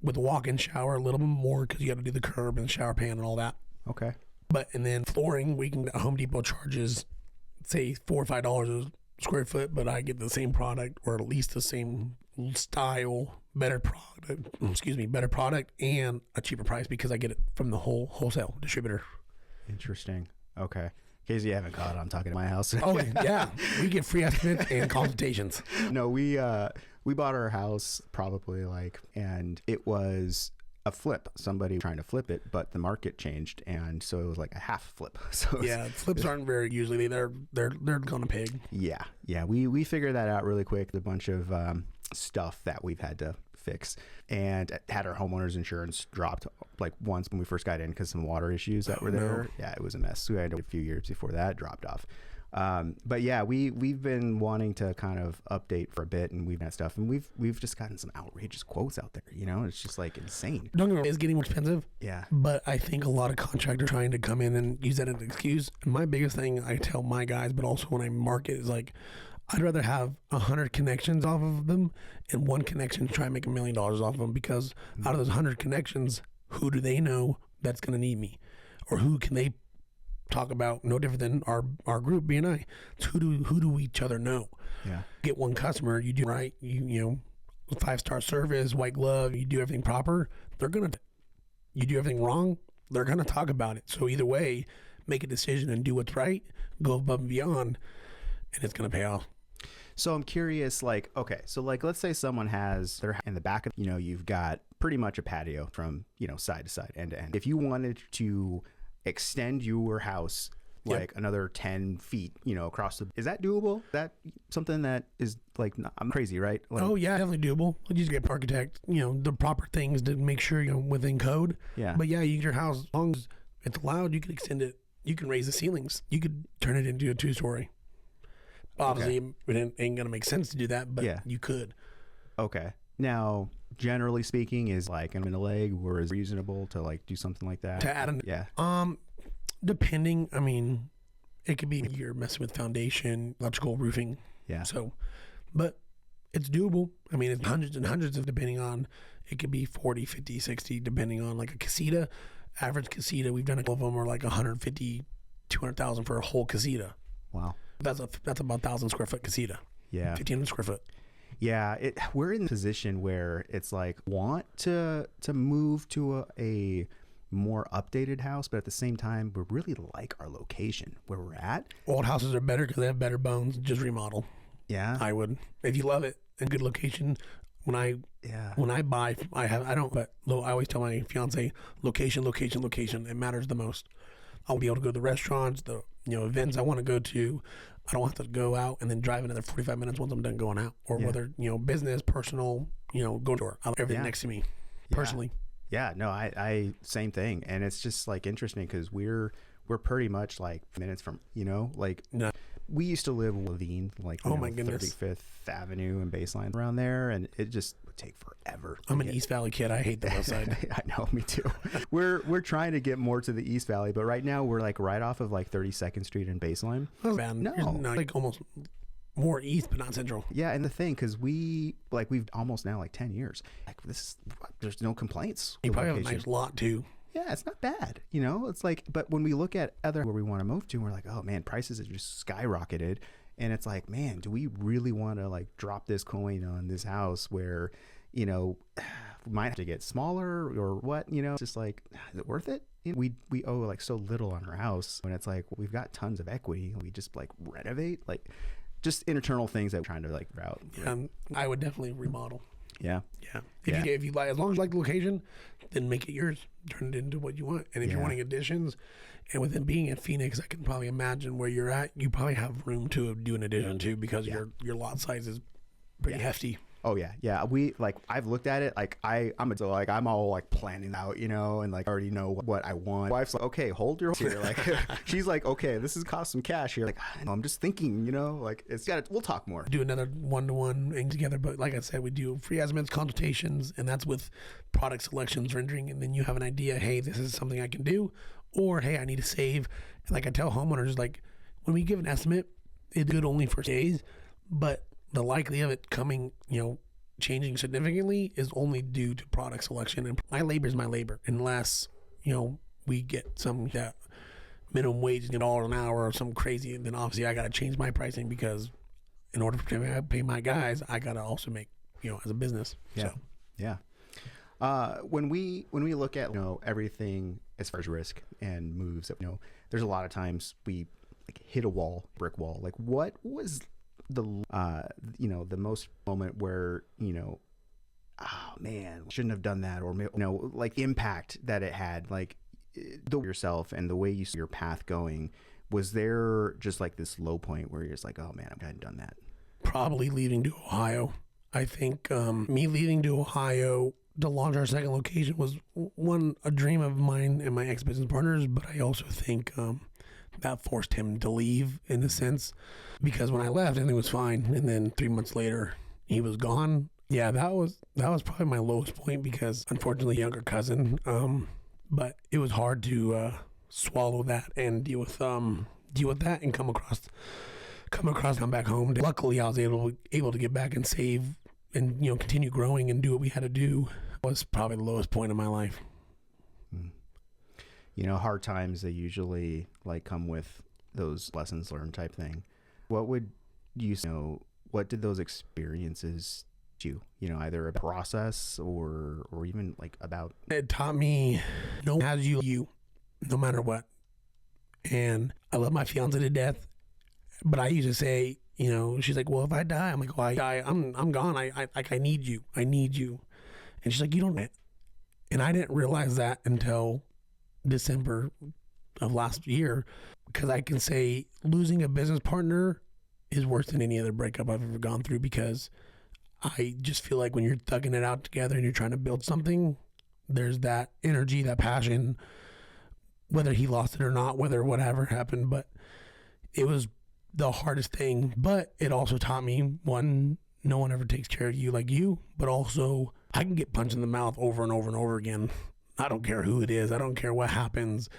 With a walk-in shower, a little bit more because you got to do the curb and the shower pan and all that. Okay. And then flooring, Home Depot charges, say $4 or $5 a square foot, but I get the same product or at least the same style, better product and a cheaper price because I get it from the wholesale distributor. Interesting. Okay. In case you haven't caught, I'm talking to my house. Oh yeah, we get free estimates and consultations. No, we bought our house probably and it was a flip. Somebody trying to flip it, but the market changed, and so it was like a half flip. So yeah, flips aren't very usually they're gonna pig. Yeah. We figured that out really quick. A bunch of stuff that we've had to fix, and had our homeowners insurance dropped like once when we first got in because some water issues that were there. No. Yeah, it was a mess. We had a few years before that dropped off. But yeah, we've been wanting to kind of update for a bit, and we've got stuff, and we've just gotten some outrageous quotes out there. You know, it's just like insane. Don't get me wrong, it's getting more expensive. Yeah. But I think a lot of contractors are trying to come in and use that as an excuse. And my biggest thing I tell my guys, but also when I market, is like, I'd rather have 100 connections off of them and one connection to try and make $1 million off of them, because out of those 100 connections, who do they know that's going to need me? Or who can they talk about? No different than our group, B&I. It's who do each other know? Yeah. Get one customer, you do right, you know, 5-star service, white glove, you do everything proper, you do everything wrong, they're going to talk about it. So either way, make a decision and do what's right, go above and beyond, and it's going to pay off. So I'm curious, like, okay, so like, let's say someone has their in the back of, you know, you've got pretty much a patio from, you know, side to side, end to end. If you wanted to extend your house like another 10 feet, you know, across is that doable? Is that something that is like, I'm crazy, right? Like, oh yeah, definitely doable. You just get an architect, you know, the proper things to make sure you're within code. Yeah. But yeah, your house, as long as it's allowed, you can extend it. You can raise the ceilings. You could turn it into a 2-story. Obviously, it ain't going to make sense to do that, but you could. Okay. Now, generally speaking, is like I'm in a leg, or is it reasonable to like do something like that? To add an, yeah. Depending, I mean, it could be you're messing with foundation, electrical, roofing. Yeah. So, but it's doable. I mean, it's hundreds and hundreds of, depending on, it could be 40, 50, 60, depending on like a casita. Average casita, we've done a couple of them are like 150, 200,000 for a whole casita. Wow. That's about 1,000 square foot casita. Yeah. 1,500 square foot. Yeah, we're in a position where it's like want to move to a more updated house, but at the same time, we really like our location where we're at. Old houses are better because they have better bones. Just remodel. Yeah, I would. If you love it, a good location. When I buy, but I always tell my fiance, location. It matters the most. I'll be able to go to the restaurants, the events I want to go to. I don't have to go out and then drive another 45 minutes once I'm done going out, or whether business, personal, go to everything next to me, personally. Yeah, no, I same thing, and it's just like interesting because we're pretty much like minutes from like we used to live in Levine, like my goodness, 35th Avenue and Baseline around there, and it just would take forever. I'm an East Valley kid. I hate the West Side. I know, me too. We're trying to get more to the East Valley, but right now we're like right off of like 32nd Street and Baseline. Oh, man. No, like almost more east, but not central. Yeah, and the thing, because we've almost now like 10 years. Like there's no complaints. You probably have a nice lot too. Yeah, it's not bad. It's like, but when we look at other where we want to move to, we're like, oh man, prices have just skyrocketed. And it's like, man, do we really want to like drop this coin on this house where, we might have to get smaller or what, it's just like, is it worth it? We owe like so little on our house, and it's like, we've got tons of equity. We just like renovate, like just internal things that we're trying to like route. Yeah, I would definitely remodel. Yeah. If you like, as long as you like the location, then make it yours. Turn it into what you want. And if you're wanting additions, and with it being in Phoenix, I can probably imagine where you're at. You probably have room to do an addition too, because your lot size is pretty hefty. Oh yeah. We like, I've looked at it. Like I'm all like planning out, and like already know what I want. Wife's like, okay, hold your here. Like she's like, okay, this is cost some cash here. Like I'm just thinking, like we'll talk more. Do another one-to-one thing together. But like I said, we do free estimates, consultations, and that's with product selections, rendering, and then you have an idea. Hey, this is something I can do, or hey, I need to save. And like I tell homeowners, like when we give an estimate, it's good only for days, but the likelihood of it coming, changing significantly is only due to product selection. And my labor is my labor. Unless, we get some minimum wage $1 an hour or something crazy, and then obviously I got to change my pricing, because in order to pay my guys, I got to also make, as a business. Yeah. So. Yeah. When we look at, everything as far as risk and moves, there's a lot of times we like hit a brick wall. Like what was the the most moment where oh man, shouldn't have done that, or like the impact that it had, like yourself and the way you see your path going? Was there just like this low point where you're just like, oh man, I hadn't done that? Probably leaving to Ohio. I think me leaving to Ohio to launch our second location was a dream of mine and my ex-business partners, but I also think that forced him to leave in a sense, because when I left, everything was fine. And then 3 months later, he was gone. Yeah, that was probably my lowest point, because unfortunately, younger cousin, but it was hard to swallow that and deal with that and come back home. Luckily, I was able to get back and save and continue growing and do what we had to do. It was probably the lowest point in my life. Hard times, they usually come with those lessons learned type thing. What would you know? What did those experiences do? Either a process or even about. It taught me no one has you no matter what. And I love my fiance to death, but I used to say, she's like, well, if I die, I'm like, well, I die, I'm gone. I need you. And she's like, you don't. And I didn't realize that until December of last year, because I can say losing a business partner is worse than any other breakup I've ever gone through, because I just feel like when you're thugging it out together and you're trying to build something, there's that energy, that passion, whether he lost it or not, whether whatever happened. But it was the hardest thing. But it also taught me, one, no one ever takes care of you like you, but also I can get punched in the mouth over and over and over again. I don't care who it is. I don't care what happens.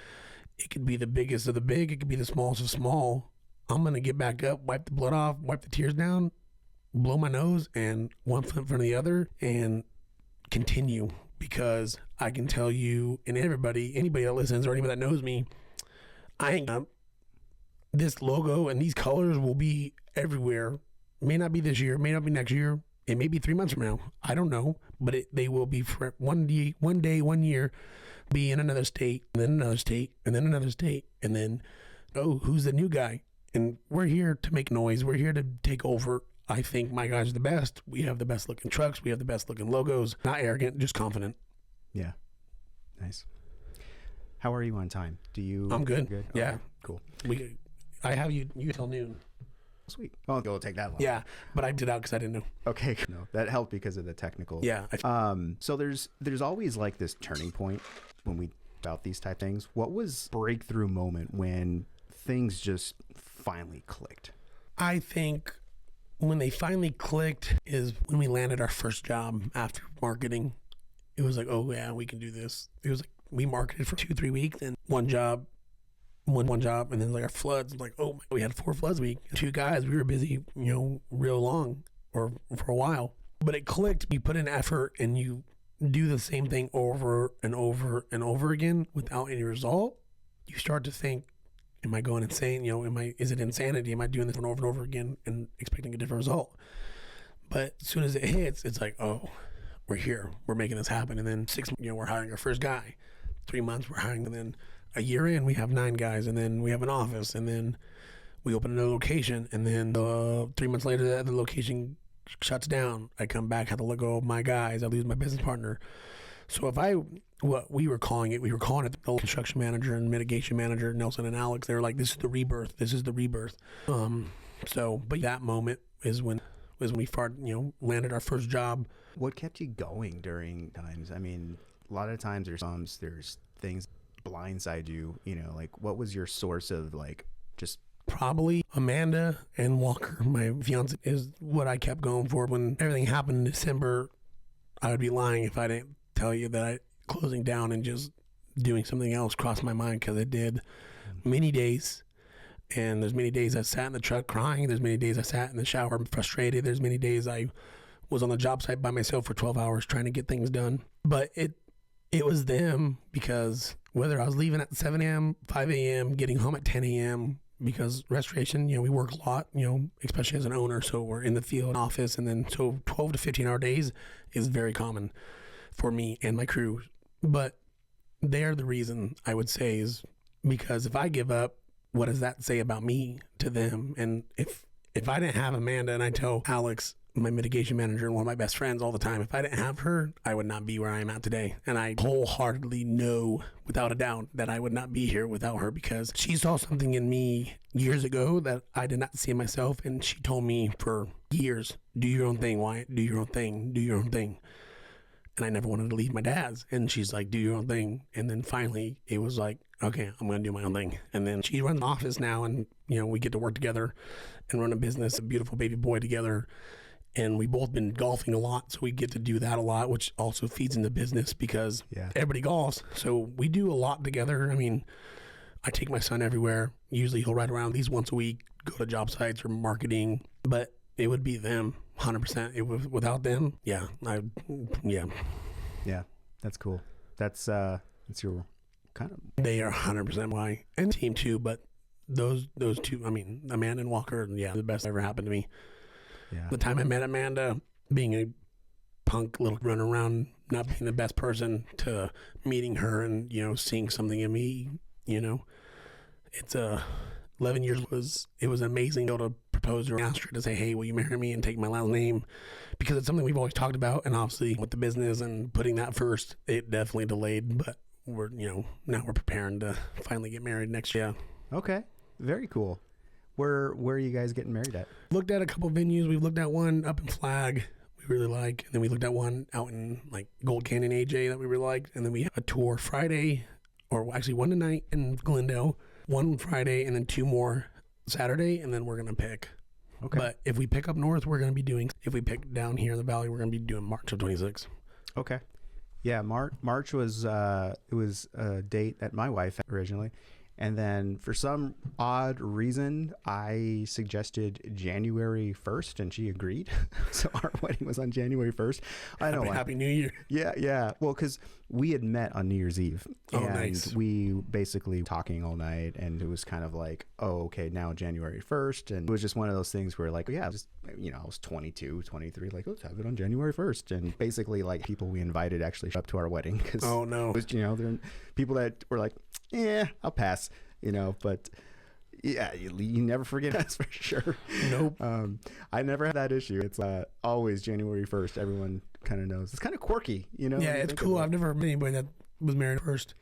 It could be the biggest of the big. It could be the smallest of small. I'm going to get back up, wipe the blood off, wipe the tears down, blow my nose, and one foot in front of the other, and continue. Because I can tell you, and anybody that listens or anybody that knows me, I ain't up. This logo and these colors will be everywhere. May not be this year, may not be next year. It may be 3 months from now. I don't know, but they will be for one day, 1 year, be in another state, and then another state, and then another state, and then, who's the new guy? And we're here to make noise. We're here to take over. I think my guys are the best. We have the best looking trucks. We have the best looking logos. Not arrogant, just confident. Yeah. Nice. How are you on time? I'm good. Good? Yeah. Okay, cool. I have you till noon. Sweet. Oh, it'll take that long. Yeah, but I did out because I didn't know. Okay. No, that helped because of the technical. Yeah. So there's always this turning point when we about these type things. What was breakthrough moment when things just finally clicked? I think when they finally clicked is when we landed our first job after marketing. It was like, oh yeah, we can do this. It was like we marketed for 2-3 weeks, and one job, and then our floods. Like, oh, we had 4 floods a week. 2 guys, we were busy, real long or for a while. But it clicked. You put in effort and you do the same thing over and over and over again without any result. You start to think, am I going insane? Is it insanity? Am I doing this over and over again and expecting a different result? But as soon as it hits, it's like, oh, we're here. We're making this happen. And then 6 months, we're hiring our first guy. 3 months, we're hiring. And then a year in, we have 9 guys. And then we have an office. And then we open another location. And then 3 months later, the location shuts down. I come back, have to let go of my guys. I lose my business partner. So what we were calling it the construction manager and mitigation manager, Nelson and Alex. They were like, this is the rebirth. But that moment is when we landed our first job. What kept you going during times? I mean, a lot of times there's things blindside you, what was your source of just probably Amanda and Walker, my fiance, is what I kept going for. When everything happened in December, I would be lying if I didn't tell you that closing down and just doing something else crossed my mind, because it did. Many days. And there's many days I sat in the truck crying. There's many days I sat in the shower frustrated. There's many days I was on the job site by myself for 12 hours trying to get things done. But it was them, because whether I was leaving at 7 a.m., 5 a.m., getting home at 10 a.m., because restoration, we work a lot, especially as an owner. So we're in the field office, and then so 12 to 15 hour days is very common for me and my crew. But they're the reason, I would say, is because if I give up, what does that say about me to them? And if I didn't have Amanda, and I tell Alex, my mitigation manager and one of my best friends all the time, if I didn't have her, I would not be where I am at today. And I wholeheartedly know without a doubt that I would not be here without her, because she saw something in me years ago that I did not see in myself. And she told me for years, do your own thing, Wyatt, do your own thing, do your own thing. and I never wanted to leave my dad's. And she's like, do your own thing. And then finally it was like, okay, I'm going to do my own thing. And then she runs an office now, and, we get to work together and run a business, a beautiful baby boy together. And we both been golfing a lot, so we get to do that a lot, which also feeds into business because everybody golfs. So we do a lot together. I mean, I take my son everywhere. Usually he'll ride around at least once a week, go to job sites or marketing, but it would be them 100%. It was without them. Yeah. Yeah. That's cool. That's your kind of. They are 100% why, and team too, but those two, I mean, Amanda and Walker, the best that ever happened to me. Yeah. The time I met Amanda, being a punk little run around, not being the best person, to meeting her and, seeing something in me, it's 11 years it was amazing to be able to propose to her, ask her to say, hey, will you marry me and take my last name? Because it's something we've always talked about. And obviously with the business and putting that first, it definitely delayed, but we're, now we're preparing to finally get married next year. Okay. Very cool. Where are you guys getting married at? Looked at a couple venues. We've looked at one up in Flag we really like, and then we looked at one out in like Gold Canyon AJ that we really liked, and then we have a tour Friday, or actually one tonight in Glendale, one Friday, and then two more Saturday, and then we're gonna pick. Okay. But if we pick up north, we're gonna be doing. If we pick down here in the valley, we're gonna be doing March of 26. Okay. Yeah, March was it was a date that my wife had originally. And then for some odd reason, I suggested January 1st, and she agreed. So our wedding was on January 1st. I know. Happy New Year. Yeah. Well, because we had met on New Year's Eve. And nice. We basically talking all night, and it was kind of like, oh, okay, now January 1st. And it was just one of those things where like, I was 22, 23, like, let's have it on January 1st. And basically like people we invited actually showed up to our wedding. Cause oh, no. It was, there were people that were like, yeah, I'll pass. But yeah, you never forget, that's for sure. Nope. I never had that issue. It's always January 1st. Everyone kind of knows. It's kind of quirky, Yeah, it's cool. I've never met anybody that was married first.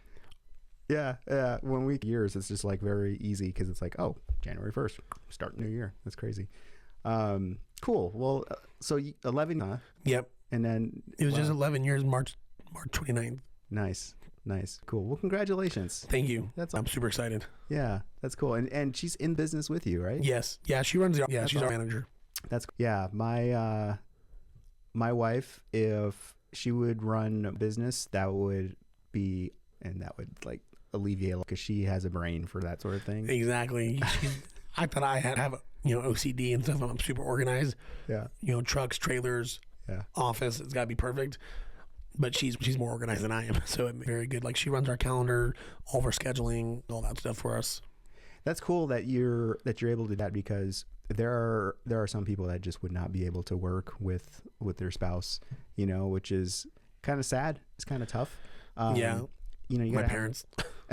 Yeah. When we years, it's just like very easy because it's like, oh, January 1st, start new year. That's crazy. Cool. Well, so 11. Yep. And then it was just 11 years, March 29th. Nice. Cool. Well, congratulations. Thank you. I'm super excited. Yeah, that's cool. And she's in business with you, right? Yes. Yeah, she runs she's our manager. My wife, if she would run a business, that would like alleviate, because she has a brain for that sort of thing. Exactly. I thought I have OCD and stuff. I'm super organized. Yeah. Trucks, trailers, office. It's got to be perfect. But she's more organized than I am, so it's very good. Like, she runs our calendar, all of our scheduling, all that stuff for us. That's cool that you're able to do that, because there are some people that just would not be able to work with their spouse, which is kind of sad. It's kind of tough. Yeah. My parents.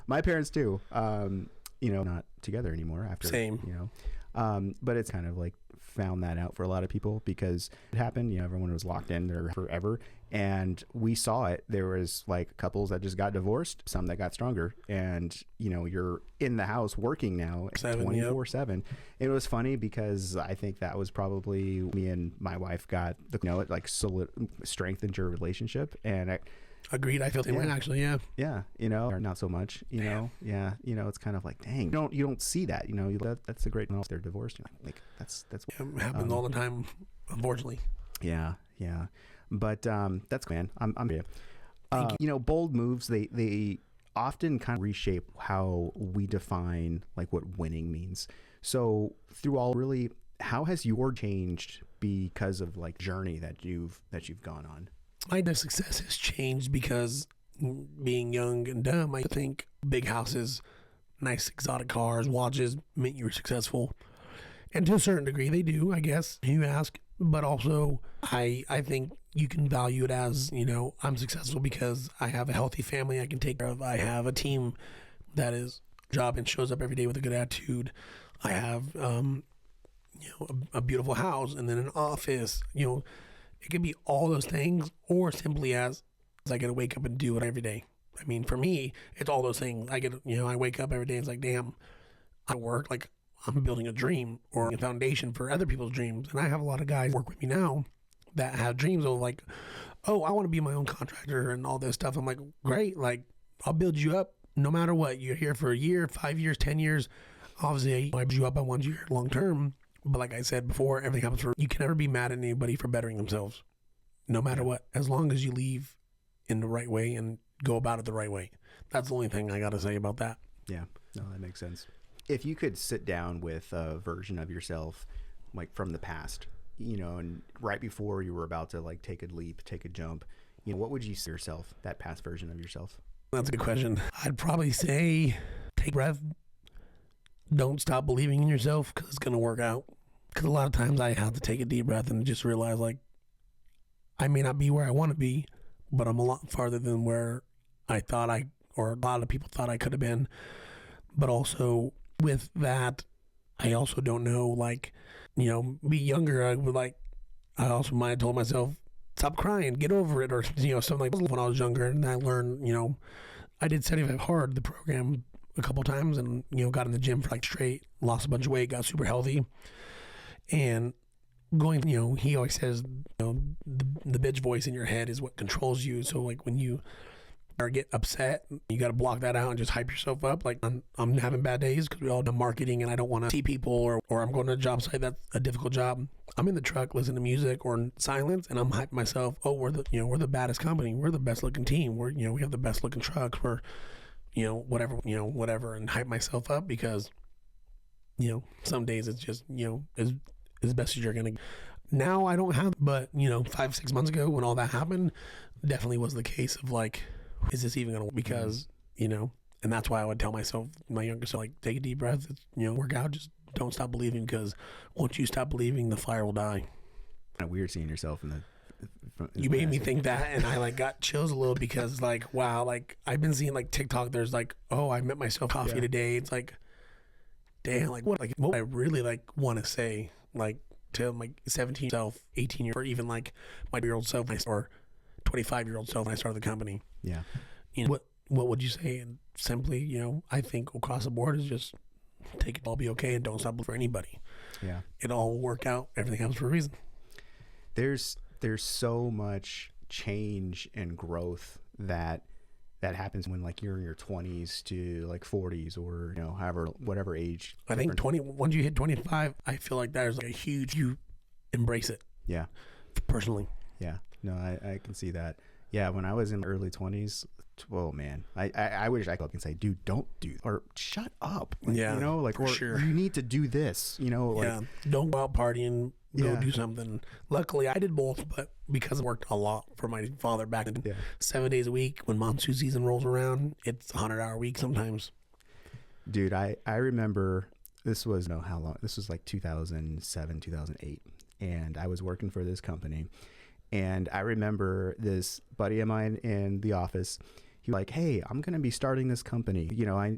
My parents too. Not together anymore after. Same. But it's kind of like found that out for a lot of people, because it happened. Everyone was locked in there forever. And we saw it. There was like couples that just got divorced, some that got stronger. And, you're in the house working now 24/7. It was funny because I think that was probably me and my wife got, it like strengthened your relationship. And Agreed. I feel the same way, actually. Yeah. Yeah. Or not so much, Yeah. It's kind of like, dang, you don't see that, that's a great, they're divorced. Like that's it happens all the time, unfortunately. Yeah. But that's, man, I'm here. Bold moves, they often kind of reshape how we define like what winning means. So how has your changed because of like journey that you've gone on? My success has changed because, being young and dumb, I think big houses, nice exotic cars, watches meant you were successful. And to a certain degree, they do, I guess, you ask. But also, I think you can value it as, I'm successful because I have a healthy family I can take care of. I have a team that is job and shows up every day with a good attitude. I have, a beautiful house, and then an office. It could be all those things, or simply as I get to wake up and do it every day. I mean, for me, it's all those things. I wake up every day and it's like, damn, I work like I'm building a dream or a foundation for other people's dreams. And I have a lot of guys work with me now that have dreams of like, oh, I want to be my own contractor and all this stuff. I'm like, great. Like, I'll build you up no matter what. You're here for a year, 5 years, 10 years. Obviously, I build you up. I want you here long term. But like I said before, everything happens for, you can never be mad at anybody for bettering themselves, no matter what, as long as you leave in the right way and go about it the right way. That's the only thing I got to say about that. Yeah, no, that makes sense. If you could sit down with a version of yourself, like from the past, you know, and right before you were about to like take a leap, take a jump, you know, what would you say yourself, that past version of yourself? That's a good question. I'd probably say take a breath. Don't stop believing in yourself, because it's going to work out. Because a lot of times I have to take a deep breath and just realize, like, I may not be where I want to be, but I'm a lot farther than where I thought or a lot of people thought I could have been. But also with that, I also don't know, like, you know, be younger. I also might have told myself, stop crying, get over it, or, you know, something like when I was younger. And I learned, you know, I did 75 Hard, the program, a couple times, and, you know, got in the gym for like straight, lost a bunch of weight, got super healthy. And going, you know, he always says, you know, the bitch voice in your head is what controls you. So like when you or get upset, you got to block that out and just hype yourself up. Like I'm having bad days because we all do marketing and I don't want to see people, or I'm going to a job site that's a difficult job. I'm in the truck listening to music or in silence, and I'm hyping myself. Oh, we're the baddest company. We're the best looking team. We have the best looking trucks. We're, whatever, and hype myself up because, you know, some days it's just, you know, as best as you're going to. Now I don't have, but, you know, 5-6 months ago when all that happened, definitely was the case of like, is this even going to work? Because, you know, and that's why I would tell myself, my younger self, like, take a deep breath, work out, just don't stop believing, because once you stop believing, the fire will die. Kind of weird seeing yourself in the you made me think that, and I like got chills a little because like, wow, like I've been seeing like TikTok, there's like, oh, I met myself coffee today. It's like, damn, like what I really like want to say, like to my 17 self, 18 year, or even like my year-old self, or 25-year-old self when I started the company. Yeah. You know, what would you say? And simply, you know, I think across the board is just take it, all be okay, and don't stop for anybody. Yeah. It all will work out. Everything happens for a reason. There's so much change and growth that happens when like you're in your 20s to like 40s, or, you know, whatever age. I think once you hit 25, I feel like there's like a huge, you embrace it. Yeah. Personally. Yeah. No, I can see that. Yeah. When I was in the early 20s, oh man, I wish I could say, dude, don't do, or shut up. Like, yeah. You know, like, or sure. You need to do this, you know, like, yeah. Don't go out partying. Go do something. Luckily, I did both, but because I worked a lot for my father back in 7 days a week, when monsoon season rolls around, it's a 100-hour week sometimes. Dude, I remember this was, how long? This was like 2007, 2008. And I was working for this company. And I remember this buddy of mine in the office. He was like, hey, I'm going to be starting this company. You know, I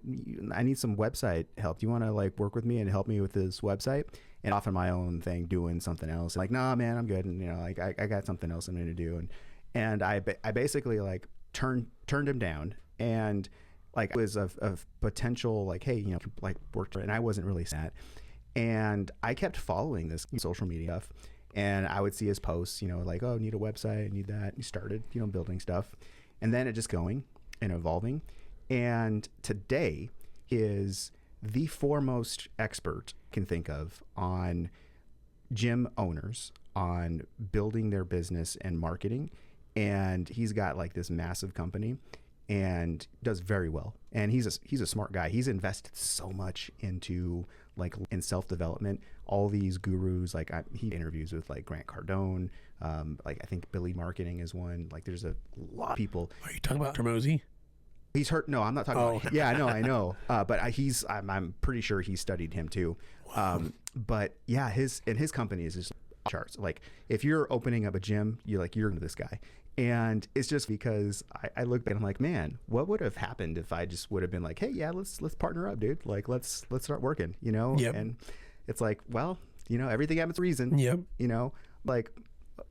need some website help. Do you want to like work with me and help me with this website? And off on my own thing, doing something else. Like, nah, man, I'm good. And, you know, like I got something else I'm going to do. And I basically like turned him down. And like, it was a potential, like, hey, you know, like worked, and I wasn't really sad. And I kept following this social media stuff. And I would see his posts, you know, like, oh, need a website, need that. He started, you know, building stuff. And then it just going and evolving. And today is the foremost expert can think of on gym owners, on building their business and marketing. And he's got like this massive company and does very well. And he's a smart guy. He's invested so much into like in self-development, all these gurus, like he interviews with like Grant Cardone. Like I think Billy Marketing is one. Like there's a lot of people. Are you talking about Termozy? He's hurt. No, I'm not talking about. Yeah, I know. But I'm pretty sure he studied him too. Wow. But yeah, his company is just charts. Like if you're opening up a gym, you're into this guy. And it's just because I look back and I'm like, man, what would have happened if I just would have been like, hey, yeah, let's partner up, dude. Like let's start working, you know? Yep. And it's like, well, you know, everything happens for a reason. Yep. You know, like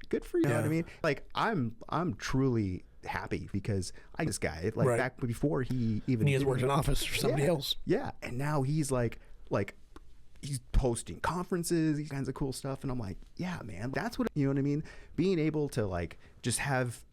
good for you. You know what I mean? Like I'm truly happy because this guy, like back before he even has worked in office for somebody else. Yeah. And now he's like he's hosting conferences, these kinds of cool stuff. And I'm like, yeah, man, that's what, you know what I mean? Being able to like just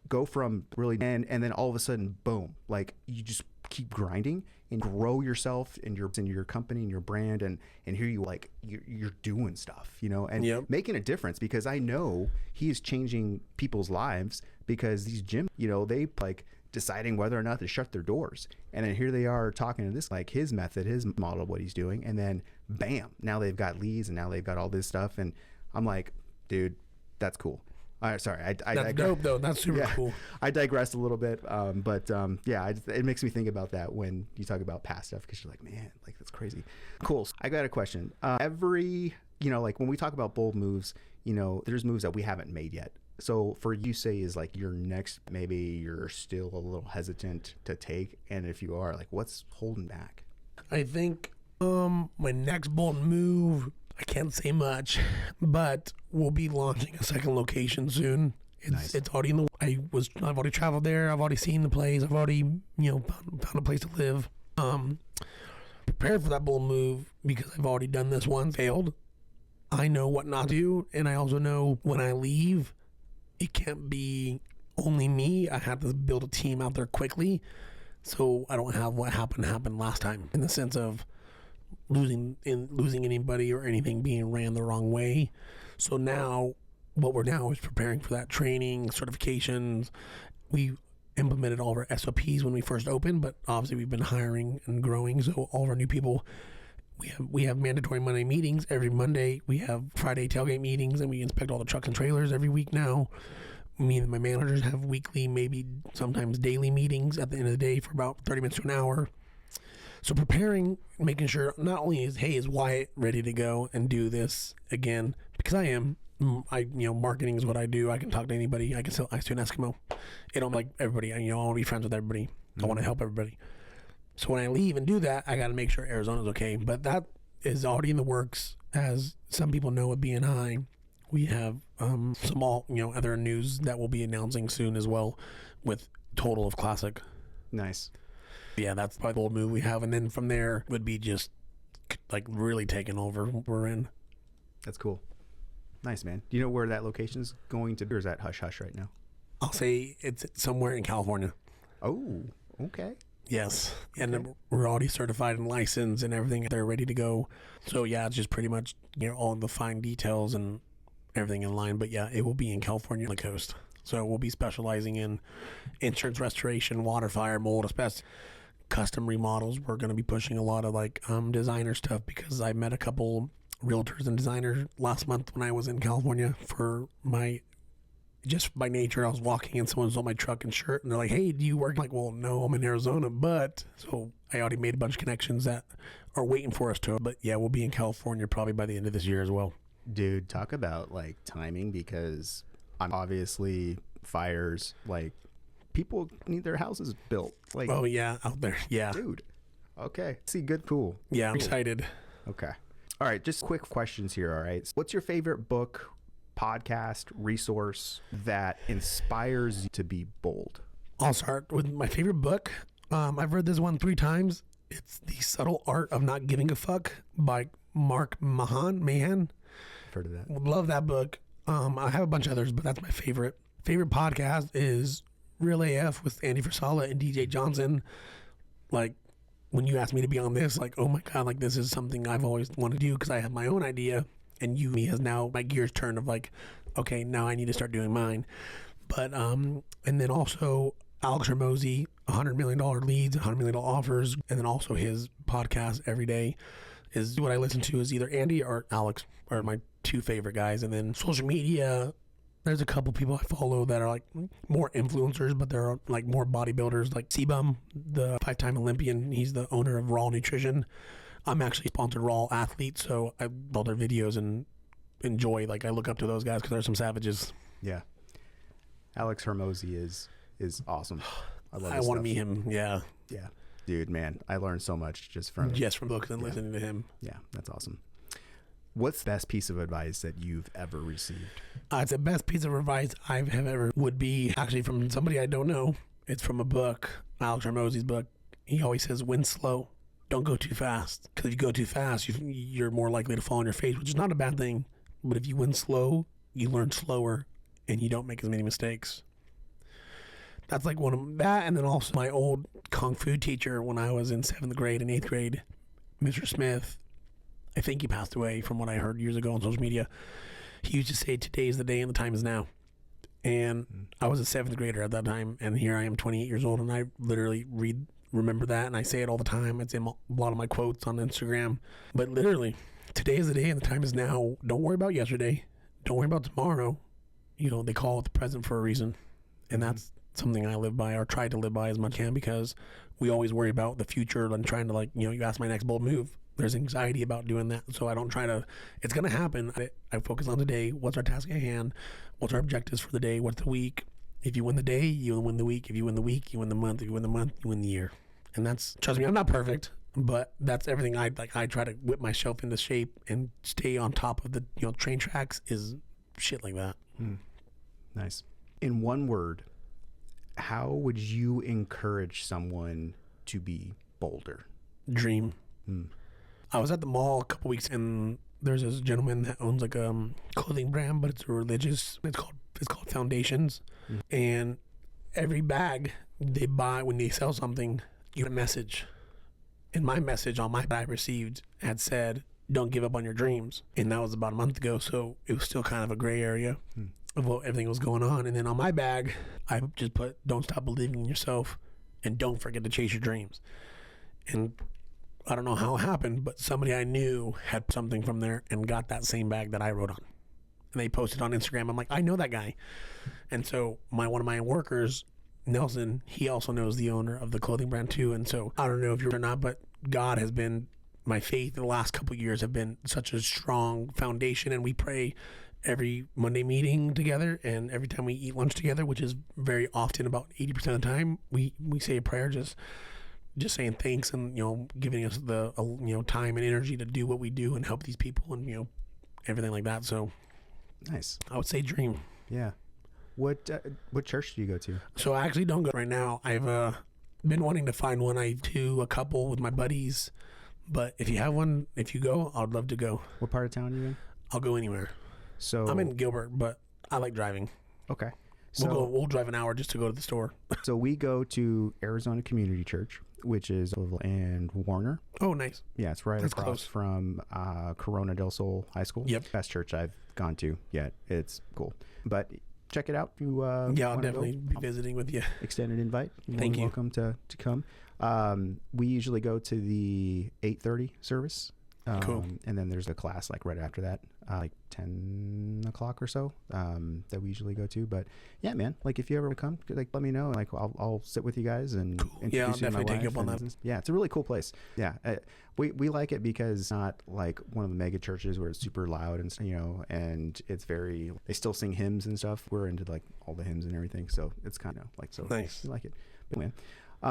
go from really and then all of a sudden, boom, like you just keep grinding and grow yourself and your company and your brand, and here you like you're doing stuff, and making a difference, because I know he is changing people's lives, because these gyms, they like deciding whether or not to shut their doors, and then here they are talking to this, like his method, his model of what he's doing, and then bam, now they've got leads and now they've got all this stuff, and I'm like, dude, that's cool. All right, sorry, that's dope though. That's super cool. I digressed a little bit, but it makes me think about that when you talk about past stuff, because you're like, man, like that's crazy. Cool. So I got a question. Like when we talk about bold moves, there's moves that we haven't made yet. So for you, say is like your next, maybe you're still a little hesitant to take, and if you are, like, what's holding back? I think my next bold move, I can't say much, but we'll be launching a second location soon. It's already in the. I've already traveled there. I've already seen the place. I've already found a place to live. Prepared for that bold move because I've already done this once, failed. I know what not to do, and I also know when I leave, it can't be only me. I have to build a team out there quickly, so I don't have what happened last time, in the sense of losing anybody or anything being ran the wrong way. So now what we're now is preparing for that training, certifications. We implemented all of our SOPs when we first opened, but obviously we've been hiring and growing, so all of our new people, we have mandatory Monday meetings every Monday. We have Friday tailgate meetings, and we inspect all the trucks and trailers every week now. Me and my managers have weekly, maybe sometimes daily meetings at the end of the day for about 30 minutes to an hour. So preparing, making sure not only is Wyatt ready to go and do this again, because I am. Marketing is what I do. I can talk to anybody. I can sell ice to an Eskimo. I don't like everybody. I want to be friends with everybody. I want to help everybody. So when I leave and do that, I got to make sure Arizona's okay. But that is already in the works. As some people know at BNI, we have some other news that we'll be announcing soon as well, with Total of Classic. Nice. Yeah, that's probably the old move we have. And then from there would be just like really taking over what we're in. That's cool. Nice, man. Do you know where that location is going to be, or is that hush-hush right now? I'll say it's somewhere in California. Oh, okay. Yes. Okay. And we're already certified and licensed and everything. They're ready to go. So, yeah, it's just pretty much all the fine details and everything in line. But, yeah, it will be in California on the coast. So we'll be specializing in insurance restoration, water, fire, mold, asbestos, custom remodels. We're going to be pushing a lot of, designer stuff, because I met a couple realtors and designers last month when I was in California for just by nature, I was walking and someone saw my truck and shirt and they're like, hey, do you work? I'm like, well, no, I'm in Arizona, but so I already made a bunch of connections that are waiting for us to, but yeah, we'll be in California probably by the end of this year as well. Dude, talk about timing, because I'm obviously fires, people need their houses built. Oh yeah, out there. Yeah. Dude. Okay. See, good, cool. Yeah, I'm cool. excited. Okay. All right, just quick questions here, all right? What's your favorite book, podcast, resource that inspires you to be bold? I'll start with my favorite book. I've read this one 3 times. It's The Subtle Art of Not Giving a Fuck by Mark Mahan. I've heard of that. Love that book. I have a bunch of others, but that's my favorite. Favorite podcast is Real AF with Andy Frisella and DJ Johnson. When you asked me to be on this, oh my God, this is something I've always wanted to do, because I have my own idea, and me has now my gears turned of okay, now I need to start doing mine. But, and then also Alex Hormozy, $100 million leads, $100 million offers, and then also his podcast every day is what I listen to, is either Andy or Alex are my 2 favorite guys. And then social media, there's a couple people I follow that are more influencers, but they're more bodybuilders, like C-Bum, the 5-time Olympian. He's the owner of Raw Nutrition. I'm actually sponsored Raw athlete, so I build their videos and enjoy. I look up to those guys because they're some savages. Yeah. Alex Hormozy is awesome. I want to meet him. Yeah. Yeah. Dude, man, I learned so much just from books and listening to him. Yeah, that's awesome. What's the best piece of advice that you've ever received? It's the best piece of advice I've ever would be actually from somebody I don't know. It's from a book, Alex Hormozy's book. He always says, win slow. Don't go too fast. Because if you go too fast, you're more likely to fall on your face, which is not a bad thing. But if you win slow, you learn slower and you don't make as many mistakes. That's like one of that. And then also my old Kung Fu teacher when I was in 7th grade and 8th grade, Mr. Smith, I think he passed away from what I heard years ago on social media. He used to say, today is the day and the time is now. And I was a 7th grader at that time, and here I am 28 years old, and I literally remember that, and I say it all the time. It's in a lot of my quotes on Instagram. But literally, today is the day and the time is now. Don't worry about yesterday. Don't worry about tomorrow. You know, they call it the present for a reason. And that's something I live by or try to live by as much as I can, because we always worry about the future and trying to, like, you know, you ask my next bold move. There's anxiety about doing that. So I don't try to, it's going to happen. I focus on the day. What's our task at hand? What's our objectives for the day? What's the week? If you win the day, you win the week. If you win the week, you win the month. If you win the month, you win the year. And that's, trust me, I'm not perfect, but that's everything I try to whip myself into shape and stay on top of the, you know, train tracks is shit like that. Nice. In one word, how would you encourage someone to be bolder? Dream. I was at the mall a couple weeks, and there's this gentleman that owns like a clothing brand, but it's a religious. It's called Foundations, and every bag they buy when they sell something, you get a message. And my message on my bag I received had said, "Don't give up on your dreams," and that was about a month ago, so it was still kind of a gray area of what everything was going on. And then on my bag, I just put, "Don't stop believing in yourself, and don't forget to chase your dreams." And I don't know how it happened, but somebody I knew had something from there and got that same bag that I wrote on. And they posted on Instagram. I'm like, I know that guy. And so one of my workers, Nelson, he also knows the owner of the clothing brand too. And so I don't know if you're or not, but God has been, my faith in the last couple of years have been such a strong foundation. And we pray every Monday meeting together, and every time we eat lunch together, which is very often, about 80% of the time, we say a prayer, just saying thanks, and, you know, giving us the, you know, time and energy to do what we do and help these people, and, you know, everything like that. So nice. I would say dream. Yeah. What church do you go to? So I actually don't go right now. I've been wanting to find one. I do a couple with my buddies, but if you have one, if you go, I'd love to go. What part of town are you in? I'll go anywhere. So I'm in Gilbert, but I like driving. Okay. So we'll drive an hour just to go to the store. So we go to Arizona Community Church, which is in Warner. Oh, nice. Yeah, it's right across close from Corona del Sol High School. Yep. Best church I've gone to yet. It's cool. But check it out if you yeah, I'll definitely be visiting with you. Extended invite. Thank you. Welcome to come. We usually go to the 8:30 service. Cool. And then there's a class like right after that, like 10 o'clock or so, that we usually go to. But yeah, man, like if you ever come, like let me know. Like I'll sit with you guys and cool. Yeah, I'll definitely take you up on that. Yeah, it's a really cool place. Yeah, we like it because it's not like one of the mega churches where it's super loud and, you know, and it's very, they still sing hymns and stuff. We're into like all the hymns and everything, so it's kind of like, so nice. We like it. But man,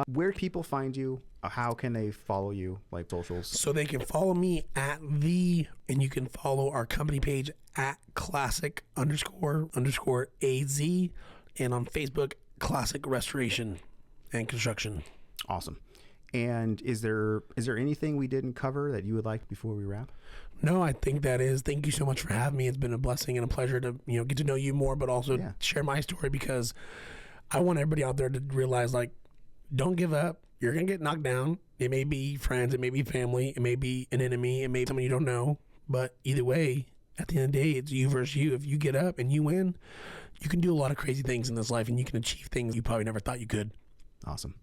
where do people find you? How can they follow you, like socials? So they can follow me and you can follow our company page at classic _ AZ, and on Facebook, Classic Restoration and Construction. Awesome. And is there anything we didn't cover that you would like before we wrap? No, I think that is. Thank you so much for having me. It's been a blessing and a pleasure to, you know, get to know you more, but also share my story, because I want everybody out there to realize, like, don't give up. You're going to get knocked down. It may be friends. It may be family. It may be an enemy. It may be someone you don't know. But either way, at the end of the day, it's you versus you. If you get up and you win, you can do a lot of crazy things in this life, and you can achieve things you probably never thought you could. Awesome.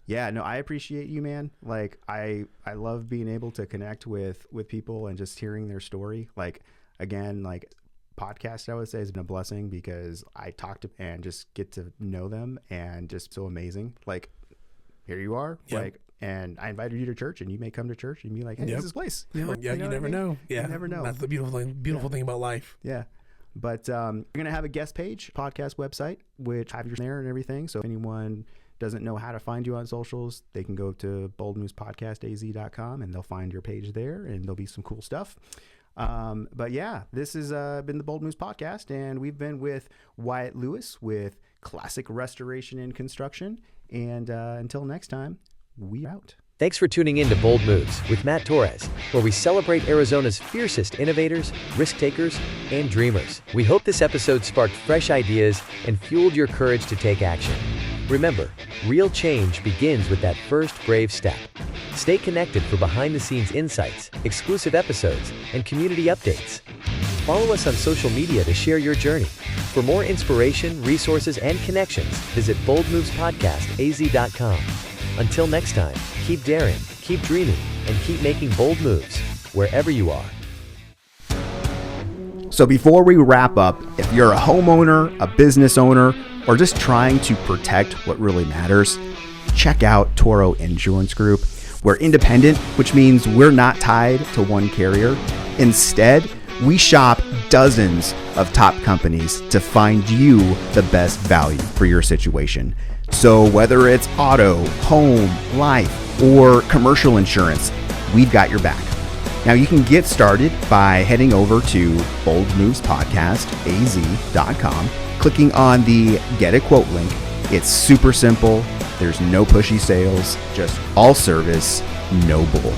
Yeah, no, I appreciate you, man. Like, I love being able to connect with people and just hearing their story. Like, again, like, podcast, I would say, has been a blessing because I talk to and just get to know them, and just so amazing. Like, here you are, like, and I invited you to church, and you may come to church and be like, hey, this is this place. Yeah, you never know. Yeah, you never know. That's the beautiful thing about life. Yeah. But we're going to have a guest page, podcast website, which have your there and everything. So if anyone doesn't know how to find you on socials, they can go to boldnewspodcastaz.com, and they'll find your page there, and there'll be some cool stuff. But yeah, this has been the Bold Moves Podcast, and we've been with Wyatt Lewis with Classic Restoration and Construction. And until next time, we're out. Thanks for tuning in to Bold Moves with Mat Torres, where we celebrate Arizona's fiercest innovators, risk takers, and dreamers. We hope this episode sparked fresh ideas and fueled your courage to take action. Remember, real change begins with that first brave step. Stay connected for behind-the-scenes insights, exclusive episodes, and community updates. Follow us on social media to share your journey. For more inspiration, resources, and connections, visit boldmovespodcastaz.com. Until next time, keep daring, keep dreaming, and keep making bold moves wherever you are. So before we wrap up, if you're a homeowner, a business owner, or just trying to protect what really matters, check out Toro Insurance Group. We're independent, which means we're not tied to one carrier. Instead, we shop dozens of top companies to find you the best value for your situation. So whether it's auto, home, life, or commercial insurance, we've got your back. Now you can get started by heading over to boldmovespodcastaz.com, clicking on the Get a Quote link. It's super simple. There's no pushy sales, just all service, no bull.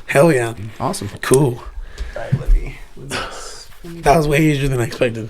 Hell yeah. Awesome. Cool. All right, let me That was way easier than I expected.